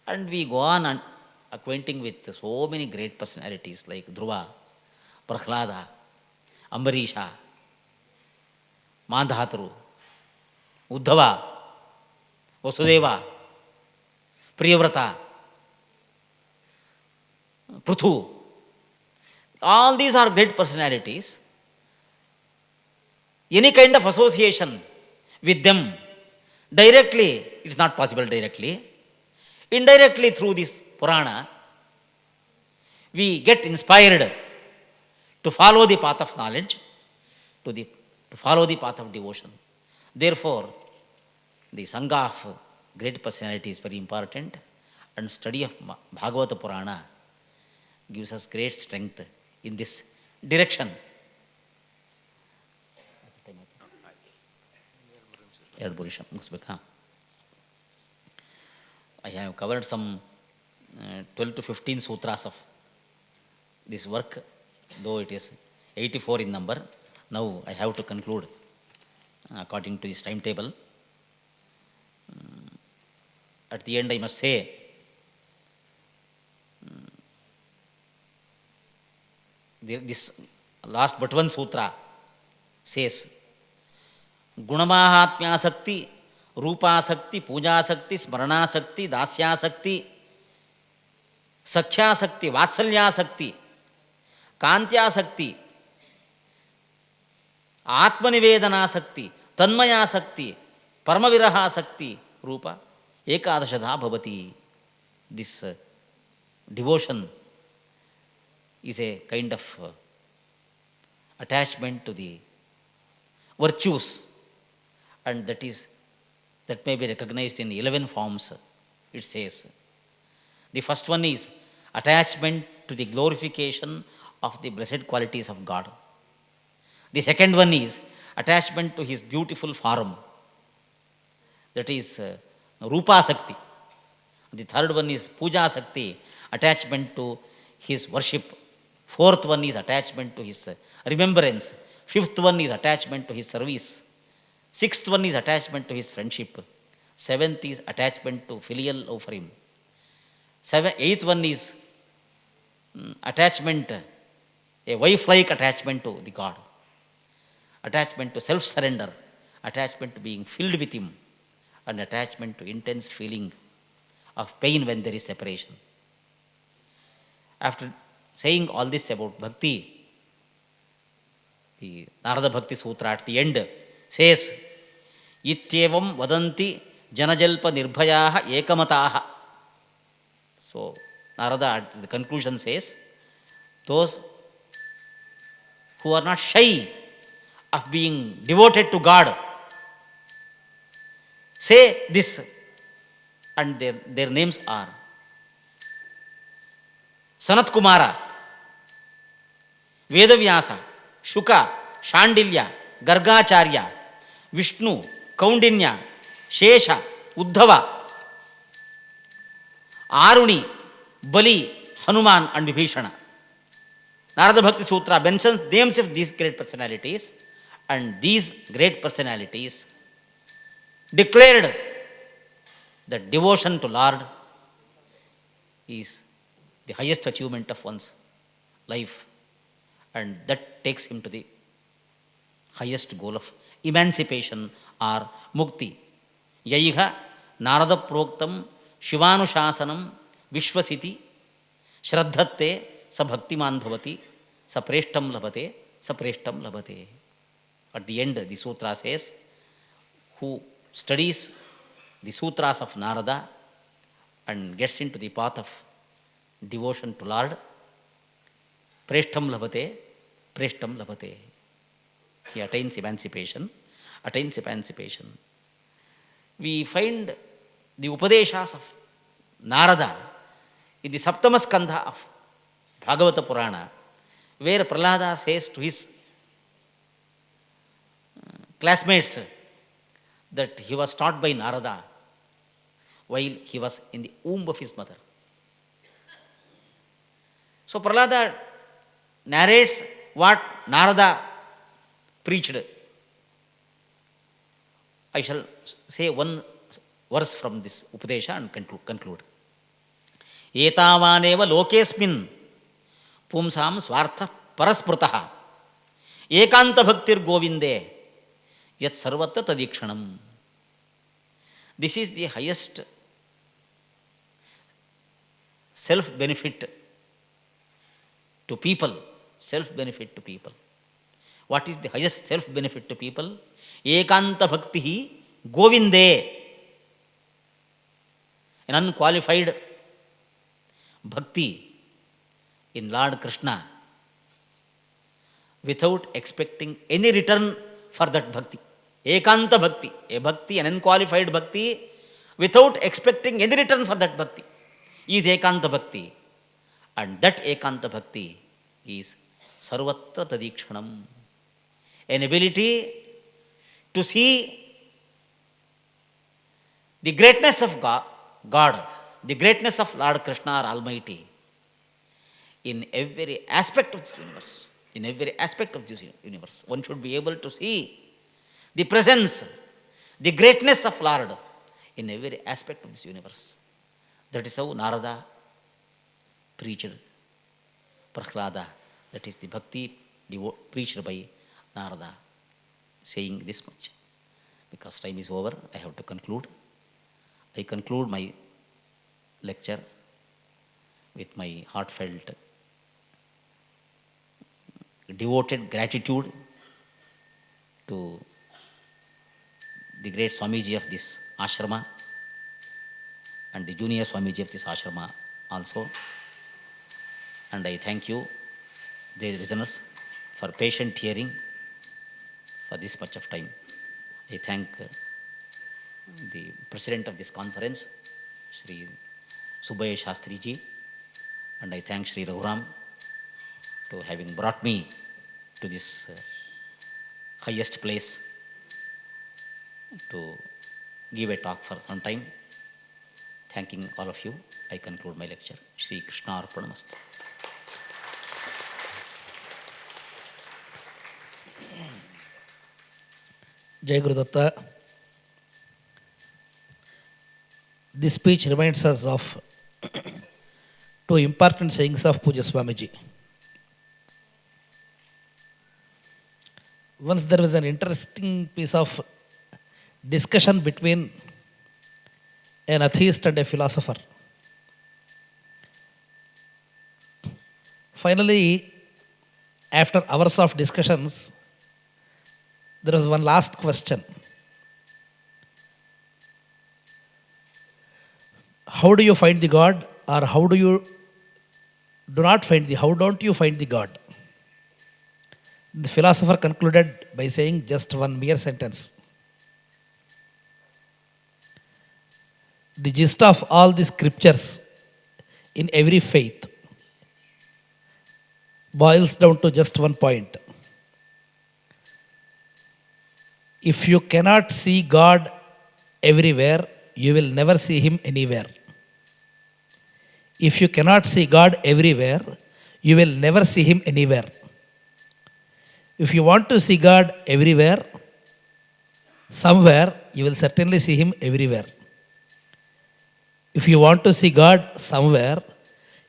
and we go on and acquainting with so many great personalities like Dhruva, Prahlada, Ambarisha, Mandhatru, Uddhava, Vasudeva, Priyavrata, Prithu. All these are great personalities. Any kind of association with them directly, it is not possible directly. Indirectly through this Purana, we get inspired to follow the path of knowledge, to follow the path of devotion. Therefore, the Sangha of great personality is very important, and study of Bhagavata Purana gives us great strength in this direction. I have covered some 12 to 15 sutras of this work, though it is 84 in number. Now I have to conclude according to this timetable. At the end, I must say, this last but one sutra says, Gunamahatmyasakti, Rupasakti, Pujasakti, Smaranasakti, Dasyasakti, Sakhyasakti, Vatsalyasakti, Kantyasakti, Atmanivedanasakti, Tanmayasakti, Paramavirahasakti, Rupa, Ekadashadha Bhavati. This devotion is a kind of attachment to the virtues, and that may be recognized in 11 forms, it says. The first one is attachment to the glorification of the blessed qualities of God. The second one is attachment to his beautiful form, that is Rupa Sakti. The third one is Puja Sakti, attachment to his worship. Fourth one is attachment to his remembrance. Fifth one is attachment to his service. Sixth one is attachment to his friendship. Seventh is attachment to filial love for him. Eighth one is attachment, a wife-like attachment to the God. Attachment to self-surrender. Attachment to being filled with him. And attachment to intense feeling of pain when there is separation. After saying all this about bhakti, the Narada Bhakti Sutra at the end says, ಇತ್ಯೇವಂ ವದಂತಿ ಜನಜಲ್ಪ ನಿರ್ಭಯಾ ಏಕಮತಾಃ. So Narada, the conclusion says, those who are not shy of being devoted to God say this, and their names are Sanat Kumara, Vedavyasa, Shuka, Shandilya, Gargacharya, Vishnu, Kaundinya, Shesha, Uddhava, Aruni, Bali, Hanuman and Vibhishana. Narada Bhakti Sutra mentions names of these great personalities, and these great personalities declared that devotion to Lord is the highest achievement of one's life, and that takes him to the highest goal of emancipation or mukti. Yaiha Narada Proktam Shivanushasanam Vishwasiti Shraddhatte sa bhaktiman bhavati sa preshtam labhate sa preshtam labhate. At the end, the sutra says, who studies the sutras of Narada and gets into the path of devotion to Lord, preshtam labhate, preshtam labhate. He attains emancipation, attains emancipation. We find the Upadeshas of Narada in the Saptama Skandha of Bhagavata Purana, where Prahlada says to his classmates that he was taught by Narada while he was in the womb of his mother. So Prahlada narrates what Narada preached. I shall say one verse from this Upadesha and conclude. Etavaneva lokesmin pumsam swartha paraspurtah ekanta bhaktir govinde yat sarvatra tadikshanam. This is the highest self-benefit to people. Self-benefit to people. What is the highest self-benefit to people? Ekanta bhakti govinde. An unqualified bhakti in Lord Krishna without expecting any return for that bhakti. Ekanta bhakti, a bhakti, an unqualified bhakti without expecting any return for that bhakti is ekanta bhakti. And that ekanta bhakti is sarvatra tadikshanam. An ability to see the greatness of God, the greatness of Lord Krishna or Almighty in every aspect of this universe. In every aspect of this universe. One should be able to see the presence, the greatness of Lord in every aspect of this universe. That is how Narada preached Prahlada. That is the bhakti preached by Narada. Saying this much. Because time is over, I have to conclude. I conclude my lecture with my heartfelt, devoted gratitude to the great Swamiji of this ashrama and the junior Swamiji of this ashrama also. And I thank you, the listeners, for patient hearing for this much of time. I thank the president of this conference, Sri Subbaya Shastri ji, and I thank Sri Raghuram to having brought me to this highest place to give a talk for some time. Thanking all of you, I conclude my lecture. Shri Krishna Arpanamastu. Jai Guru Datta. This speech reminds us of two important sayings of Puja Swamiji. Once there was an interesting piece of discussion between an atheist and a philosopher. Finally, after hours of discussions, there was one last question. how do you find the God, or how do you do not find the, how don't you find the God? The philosopher concluded by saying just one mere sentence. The gist of all the scriptures in every faith boils down to just one point. If you cannot see God everywhere, you will never see Him anywhere. If you cannot see God everywhere, you will never see Him anywhere. If you want to see God everywhere, somewhere, you will certainly see Him everywhere. If you want to see God somewhere,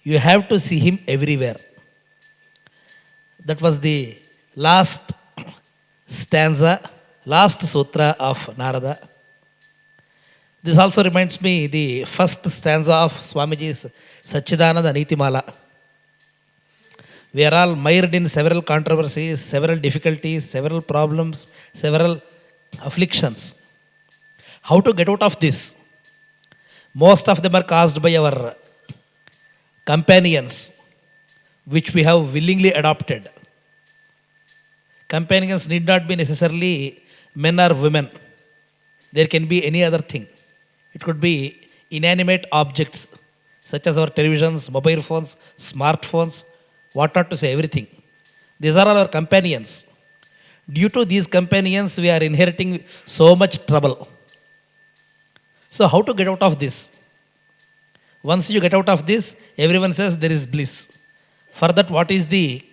you have to see Him everywhere. That was the last stanza, last sutra of Narada. This also reminds me the first stanza of Swamiji's Satchidananda Nitimala. We are all mired in several controversies, several difficulties, several problems, several afflictions. How to get out of this? Most of them are caused by our companions, which we have willingly adopted. Companions need not be necessarily men or women. There can be any other thing. It could be inanimate objects, such as our televisions, mobile phones, smartphones, what not to say, everything. These are all our companions. Due to these companions, we are inheriting so much trouble. So, how to get out of this? Once you get out of this, everyone says there is bliss. For that, what is the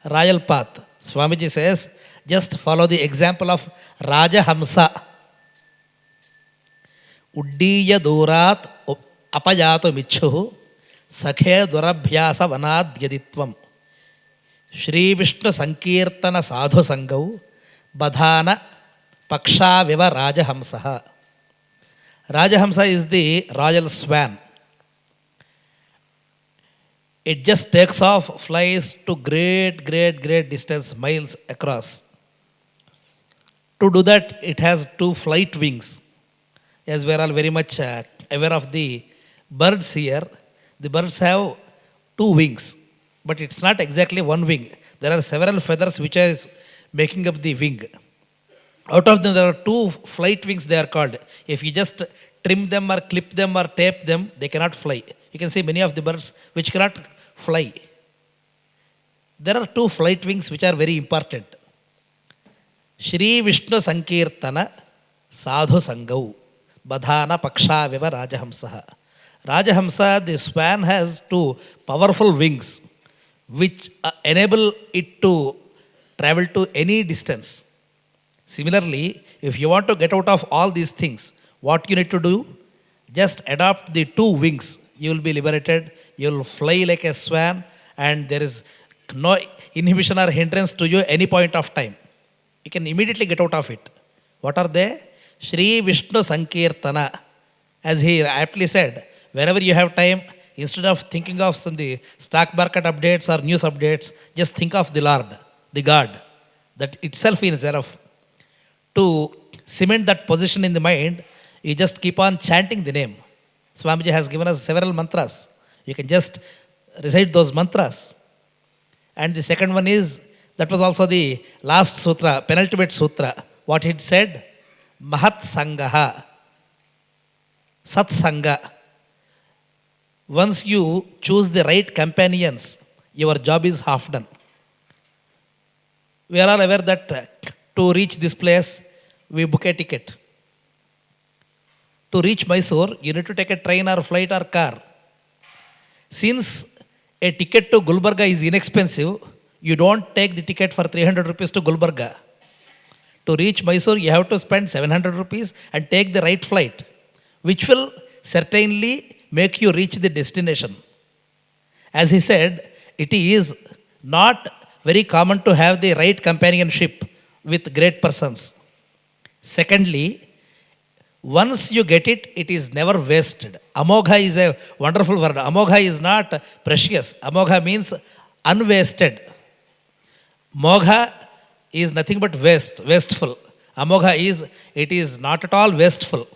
royal path? Swamiji says, just follow the example of Raja Hamsa. Uddiya durat apajato michuhu sakhe durabhyasa vanadyaditvam Shri Vishnu Sankirtana Sadhu Sangau Badhana Paksha Viva Rajahamsaha. Rajahamsa is the royal swan. It just takes off, flies to great distance, miles across. To do that, it has two flight wings. As we are all very much aware of the birds here, the birds have two wings, but it's not exactly one wing. There are several feathers which is making up the wing. Out of them, there are two flight wings, they are called. If you just trim them or clip them or tape them, they cannot fly. You can see many of the birds which cannot fly. There are two flight wings which are very important. Shri Vishnu Sankirtana Sadhu Sangau Badhana Paksha Viva Rajahamsaha. Rajahamsa, the swan, has two powerful wings which enable it to travel to any distance. Similarly, if you want to get out of all these things, what you need to do? Just adopt the two wings. You will be liberated. You will fly like a swan, and there is no inhibition or hindrance to you any point of time. You can immediately get out of it. What are they? Shri Vishnu Sankirtana. As he aptly said, wherever you have time, instead of thinking of some the stock market updates or news updates, just think of the Lord, the God. That itself is enough. To cement that position in the mind, you just keep on chanting the name. Swamiji has given us several mantras. You can just recite those mantras. And the second one is, that was also the last sutra, penultimate sutra. What it said? Mahat Sangaha. Sat Sangha. Once you choose the right companions, your job is half done. We are all aware that to reach this place, we book a ticket. To reach Mysore, you need to take a train or flight or car. Since a ticket to Gulbarga is inexpensive, you don't take the ticket for 300 rupees to Gulbarga. To reach Mysore, you have to spend 700 rupees and take the right flight, which will certainly make you reach the destination. As he said, it is not very common to have the right companionship with great persons. Secondly, once you get it, it is never wasted. Amogha is a wonderful word. Amogha is not precious. Amogha means unwasted. Mogha is nothing but waste, wasteful. Amogha is, it is not at all wasteful.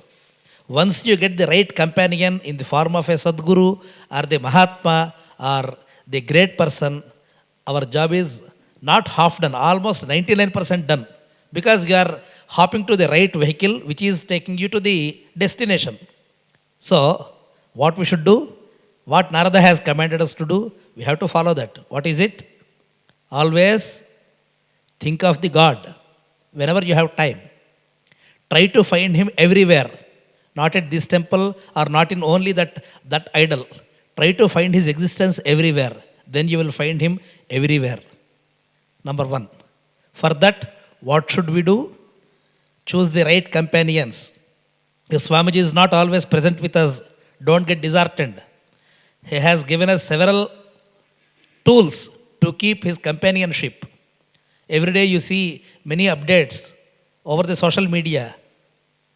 Once you get the right companion in the form of a Sadguru or the Mahatma or the great person, our job is not half done, almost 99% done, because you are hopping to the right vehicle which is taking you to the destination. So, what we should do, what Narada has commanded us to do, we have to follow that. What is it? Always think of the God whenever you have time. Try to find him everywhere, not at this temple or not in only that idol. Try to find his existence everywhere. Then you will find him everywhere. Number one. For that, what should we do? Choose the right companions. If Swamiji is not always present with us, don't get disheartened. He has given us several tools to keep his companionship. Every day you see many updates over the social media,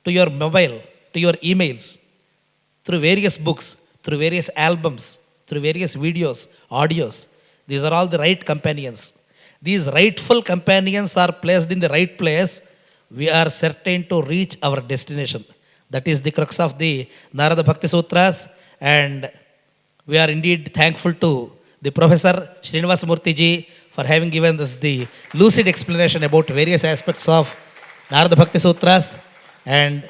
to your mobile, to your emails, through various books, through various albums, through various videos, audios. These are all the right companions. These rightful companions are placed in the right place. We are certain to reach our destination. That is the crux of the Narada Bhakti Sutras, and we are indeed thankful to the Professor Srinivas Murthy ji for having given us the lucid explanation about various aspects of Narada Bhakti Sutras. And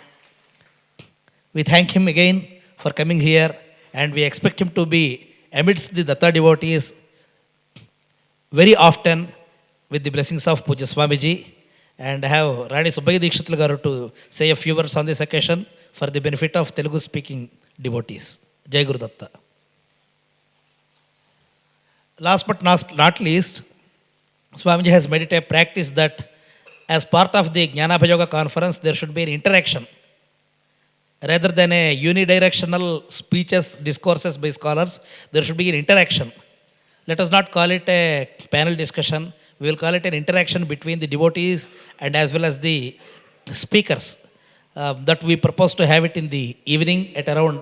we thank him again for coming here, and we expect him to be amidst the Datta devotees very often with the blessings of Puja Swamiji. And I have Rani Subbaya Dikshitlu garu to say a few words on this occasion for the benefit of Telugu speaking devotees. Jai Guru Datta. Last but not least, Swamiji has made it a practice that as part of the Jnanabhayoga conference, there should be an interaction. Rather than a unidirectional speeches, discourses by scholars, there should be an interaction. Let us not call it a panel discussion. We will call it an interaction between the devotees and as well as the speakers. That we propose to have it in the evening at around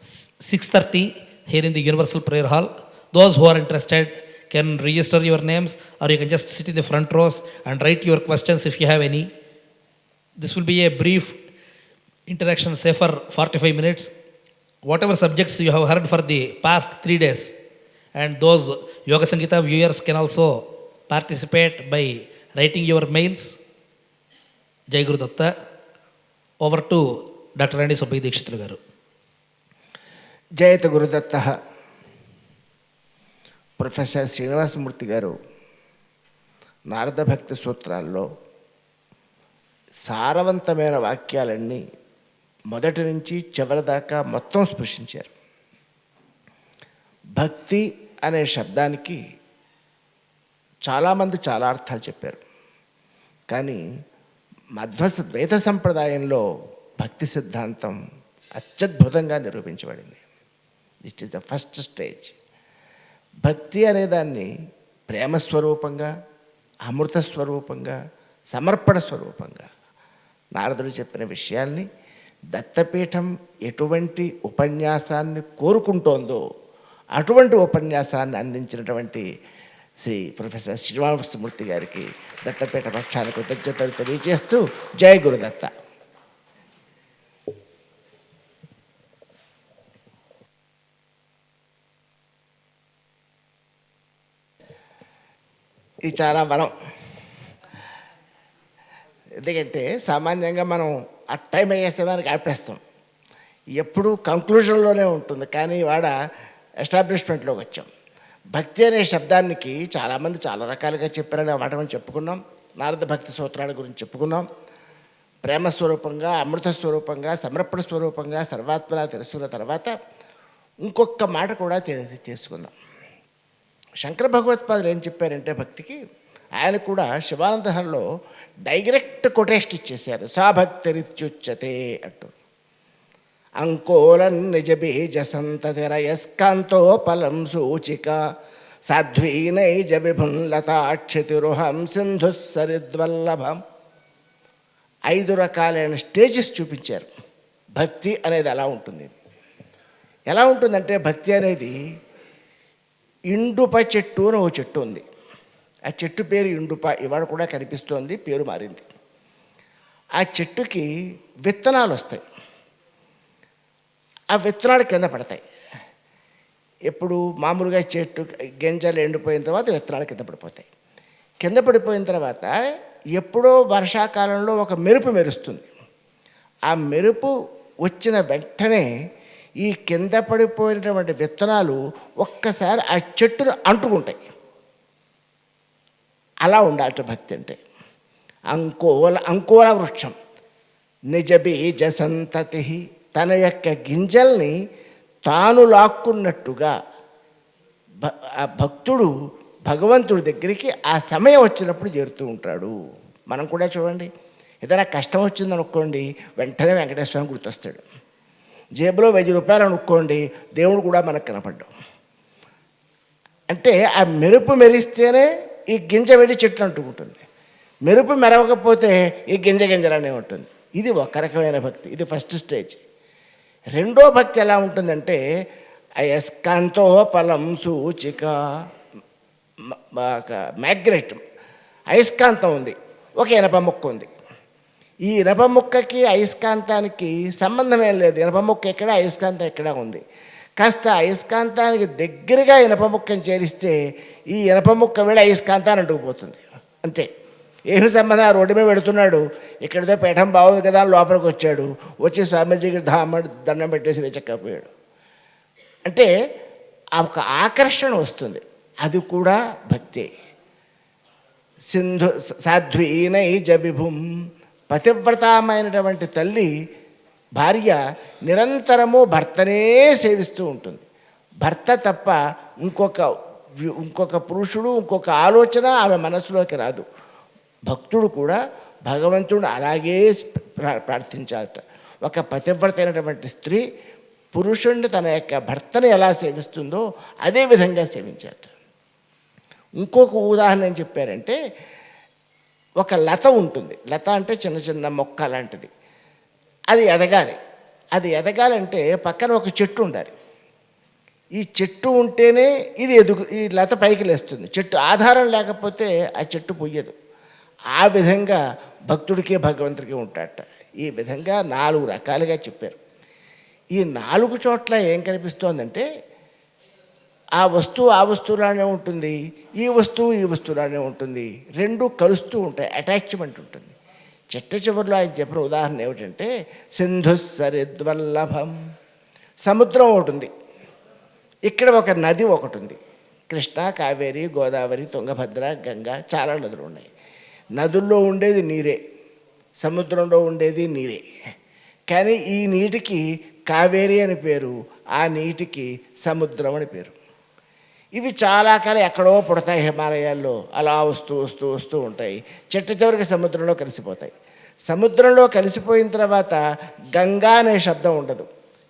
6:30 here in the Universal Prayer Hall. Those who are interested can register your names, or you can just sit in the front rows and write your questions if you have any. This will be a brief interaction, say for 45 minutes. Whatever subjects you have heard for the past 3 days, and those Yoga Sangita viewers can also participate by writing your mails. Jai Guru Datta. Over to Dr. Rani Subbaya Dikshitlu garu. జయత Gurudatta. Professor Srinivasamurthy garu Narada భక్తి సూత్రాల్లో సారవంతమైన వాక్యాలన్నీ మొదటి నుంచి చివరి దాకా మొత్తం స్పృశించారు. భక్తి అనే శబ్దానికి చాలామంది చాలా అర్థాలు చెప్పారు, కానీ ద్వైత సంప్రదాయంలో భక్తి సిద్ధాంతం అత్యద్భుతంగా నిరూపించబడింది. This is the first stage. భక్తి అనేదాన్ని ప్రేమస్వరూపంగా, అమృత స్వరూపంగా, సమర్పణ స్వరూపంగా నారదుడు చెప్పిన విషయాల్ని దత్తపీఠం ఎటువంటి ఉపన్యాసాన్ని కోరుకుంటోందో అటువంటి ఉపన్యాసాన్ని అందించినటువంటి శ్రీ ప్రొఫెసర్ శ్రీనివాసమూర్తి గారికి దత్తపీఠ పక్షాన కృతజ్ఞతలు తెలియజేస్తూ జై గురుదత్త. ఇది చాలా వరం. ఎందుకంటే సామాన్యంగా మనం ఆ టైం అయ్యేసేవారికి ఆపేస్తాం, ఎప్పుడు కంక్లూజన్లోనే ఉంటుంది. కానీ వాడ ఎస్టాబ్లిష్మెంట్లోకి వచ్చాం. భక్తి అనే శబ్దానికి చాలామంది చాలా రకాలుగా చెప్పారని మాట మనం చెప్పుకున్నాం. నారద భక్తి సూత్రాల గురించి చెప్పుకున్నాం. ప్రేమ స్వరూపంగా, అమృత స్వరూపంగా, సమర్పణ స్వరూపంగా, సర్వాత్మలా తెలుసుకున్న తర్వాత ఇంకొక మాట కూడా చేసుకుందాం. శంకర భగవత్పాదులు ఏం చెప్పారంటే భక్తికి, ఆయన కూడా శివానందహరిలో డైరెక్ట్ కొటేస్ట్ ఇచ్చేశారు. సా భక్తిరిత్యుచ్యతే అంటూ. అంకోలన్ నిజ బీజ సంతతిరయస్కాంతో ఫలం సూచిక సాధ్వీనైజ విభున్లతాక్షతిరుహం సింధు సరిద్వల్లభం. 5 రకాలైన స్టేజెస్ చూపించారు. భక్తి అనేది ఎలా ఉంటుంది, ఎలా ఉంటుందంటే భక్తి అనేది ఇండుప చెట్టు అని ఓ చెట్టు ఉంది. ఆ చెట్టు పేరు ఇండుప, ఇవాళ కూడా కనిపిస్తోంది, పేరు మారింది. ఆ చెట్టుకి విత్తనాలు వస్తాయి. ఆ విత్తనాలు కింద పడతాయి. ఎప్పుడు మామూలుగా చెట్టు గింజలు ఎండిపోయిన తర్వాత విత్తనాలు కింద పడిపోతాయి. కింద పడిపోయిన తర్వాత ఎప్పుడో వర్షాకాలంలో ఒక మెరుపు మెరుస్తుంది. ఆ మెరుపు వచ్చిన వెంటనే ఈ కింద పడిపోయినటువంటి విత్తనాలు ఒక్కసారి ఆ చెట్టును అంటుకుంటాయి. అలా ఉండాలి భక్తి అంటే. అంకోల వృక్షం నిజ బీజ సంతతి, తన యొక్క గింజల్ని తాను లాక్కున్నట్టుగా ఆ భక్తుడు భగవంతుడి దగ్గరికి ఆ సమయం వచ్చినప్పుడు చేరుతూ ఉంటాడు. మనం కూడా చూడండి, ఏదైనా కష్టం వచ్చిందనుకోండి, వెంటనే వెంకటేశ్వర స్వామి గుర్తొస్తాడు. జేబులో 1000 రూపాయలు అనుకోండి, దేవుడు కూడా మనకు కనపడ్డాం. అంటే ఆ మెరుపు మెరిస్తేనే ఈ గింజ వెళ్ళి చెట్టు అంటుకుంటుంది. మెరుపు మెరవకపోతే ఈ గింజలనే ఉంటుంది. ఇది ఒక రకమైన భక్తి. ఇది ఫస్ట్ స్టేజ్. రెండో భక్తి ఎలా ఉంటుందంటే అయస్కాంతో ఫలం సూచిక. మ్యాగ్నెట్, అయస్కాంతం ఉంది, ఒక ఇనప ముక్క ఉంది. ఈ ఇనప ముక్కకి అయస్కాంతానికి సంబంధం ఏం లేదు. ఇనప ముక్క ఎక్కడ, అయస్కాంతం ఎక్కడ ఉంది. కాస్త అయస్కాంతానికి దగ్గరగా ఇనప ముక్కని చేరిస్తే ఈ ఇనప ముక్క వెళ్ళి అయస్కాంతాన్ని అంటుకుపోతుంది. అంతే, ఏమి సంబంధం. ఆ రోడ్డు మీద పెడుతున్నాడు, ఇక్కడితో పీఠం బాగుంది కదా లోపలికి వచ్చాడు, వచ్చి స్వామీజీకి దండం పెట్టేసి రెచ్చక్కపోయాడు. అంటే ఆ ఒక ఆకర్షణ వస్తుంది. అది కూడా భక్తే. సింధు సాధ్వీనై జవిభుం, పతివ్రతమైనటువంటి తల్లి భార్య నిరంతరము భర్తనే సేవిస్తూ ఉంటుంది. భర్త తప్ప ఇంకొక పురుషుడు, ఇంకొక ఆలోచన ఆమె మనసులోకి రాదు. భక్తుడు కూడా భగవంతుడు అలాగే ప్రార్థించాలట. ఒక పతివ్రత అయినటువంటి స్త్రీ పురుషుణ్ణి తన యొక్క భర్తను ఎలా సేవిస్తుందో అదే విధంగా సేవించాలట. ఇంకొక ఉదాహరణ ఏం చెప్పారంటే, ఒక లత ఉంటుంది. లత అంటే చిన్న చిన్న మొక్క లాంటిది. అది ఎదగాలి. అది ఎదగాలంటే పక్కన ఒక చెట్టు ఉండాలి. ఈ చెట్టు ఉంటేనే ఈ లత పైకి లేస్తుంది. చెట్టు ఆధారం లేకపోతే ఆ చెట్టు పొయ్యదు. ఆ విధంగా భక్తుడికి భగవంతుడికి ఉంటాడట. ఈ విధంగా 4 రకాలుగా చెప్పారు. ఈ 4 చోట్ల ఏం కనిపిస్తోందంటే, ఆ వస్తువులానే ఉంటుంది, ఈ వస్తువులానే ఉంటుంది. రెండు కలుస్తూ ఉంటాయి, అటాచ్మెంట్ ఉంటుంది. చివరిలో ఆయన చెప్పిన ఉదాహరణ ఏమిటంటే, సింధు సరిద్వల్లభం. సముద్రం ఒకటి ఉంది, ఇక్కడ ఒక నది ఒకటి ఉంది. కృష్ణ, కావేరి, గోదావరి, తుంగభద్ర, గంగా, చాలా నదులు ఉన్నాయి. నదుల్లో ఉండేది నీరే, సముద్రంలో ఉండేది నీరే. కానీ ఈ నీటికి కావేరి అని పేరు, ఆ నీటికి సముద్రం అని పేరు. ఇవి చాలా కాలం ఎక్కడో పుడతాయి, హిమాలయాల్లో అలా వస్తూ ఉంటాయి. చివరికి సముద్రంలో కలిసిపోతాయి. సముద్రంలో కలిసిపోయిన తర్వాత గంగా అనే శబ్దం ఉండదు,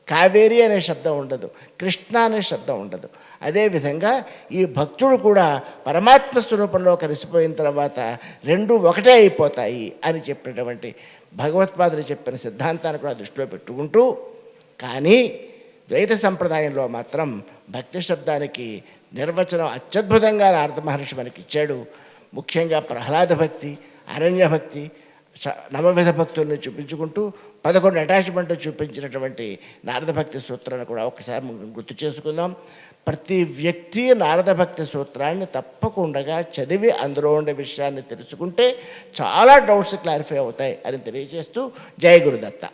కావేరి అనే శబ్దం ఉండదు, కృష్ణ అనే శబ్దం ఉండదు. అదేవిధంగా ఈ భక్తుడు కూడా పరమాత్మ స్వరూపంలో కలిసిపోయిన తర్వాత రెండు ఒకటే అయిపోతాయి అని చెప్పినటువంటి భగవత్పాదులు చెప్పిన సిద్ధాంతాన్ని కూడా దృష్టిలో పెట్టుకుంటూ, కానీ ద్వైత సంప్రదాయంలో మాత్రం భక్తి శబ్దానికి నిర్వచనం అత్యద్భుతంగా నారద మహర్షి మనకి ఇచ్చాడు. ముఖ్యంగా ప్రహ్లాద భక్తి, అరణ్య భక్తి, నవవిధ భక్తుల్ని చూపించుకుంటూ 11 అటాచ్మెంట్ చూపించినటువంటి నారద భక్తి సూత్రాన్ని కూడా ఒకసారి గుర్తు చేసుకుందాం. ప్రతి వ్యక్తి నారద భక్తి సూత్రాన్ని తప్పకుండా చదివి అందులో ఉండే విషయాన్ని తెలుసుకుంటే చాలా డౌట్స్ క్లారిఫై అవుతాయి అని తెలియజేస్తూ, జయ గురుదత్త.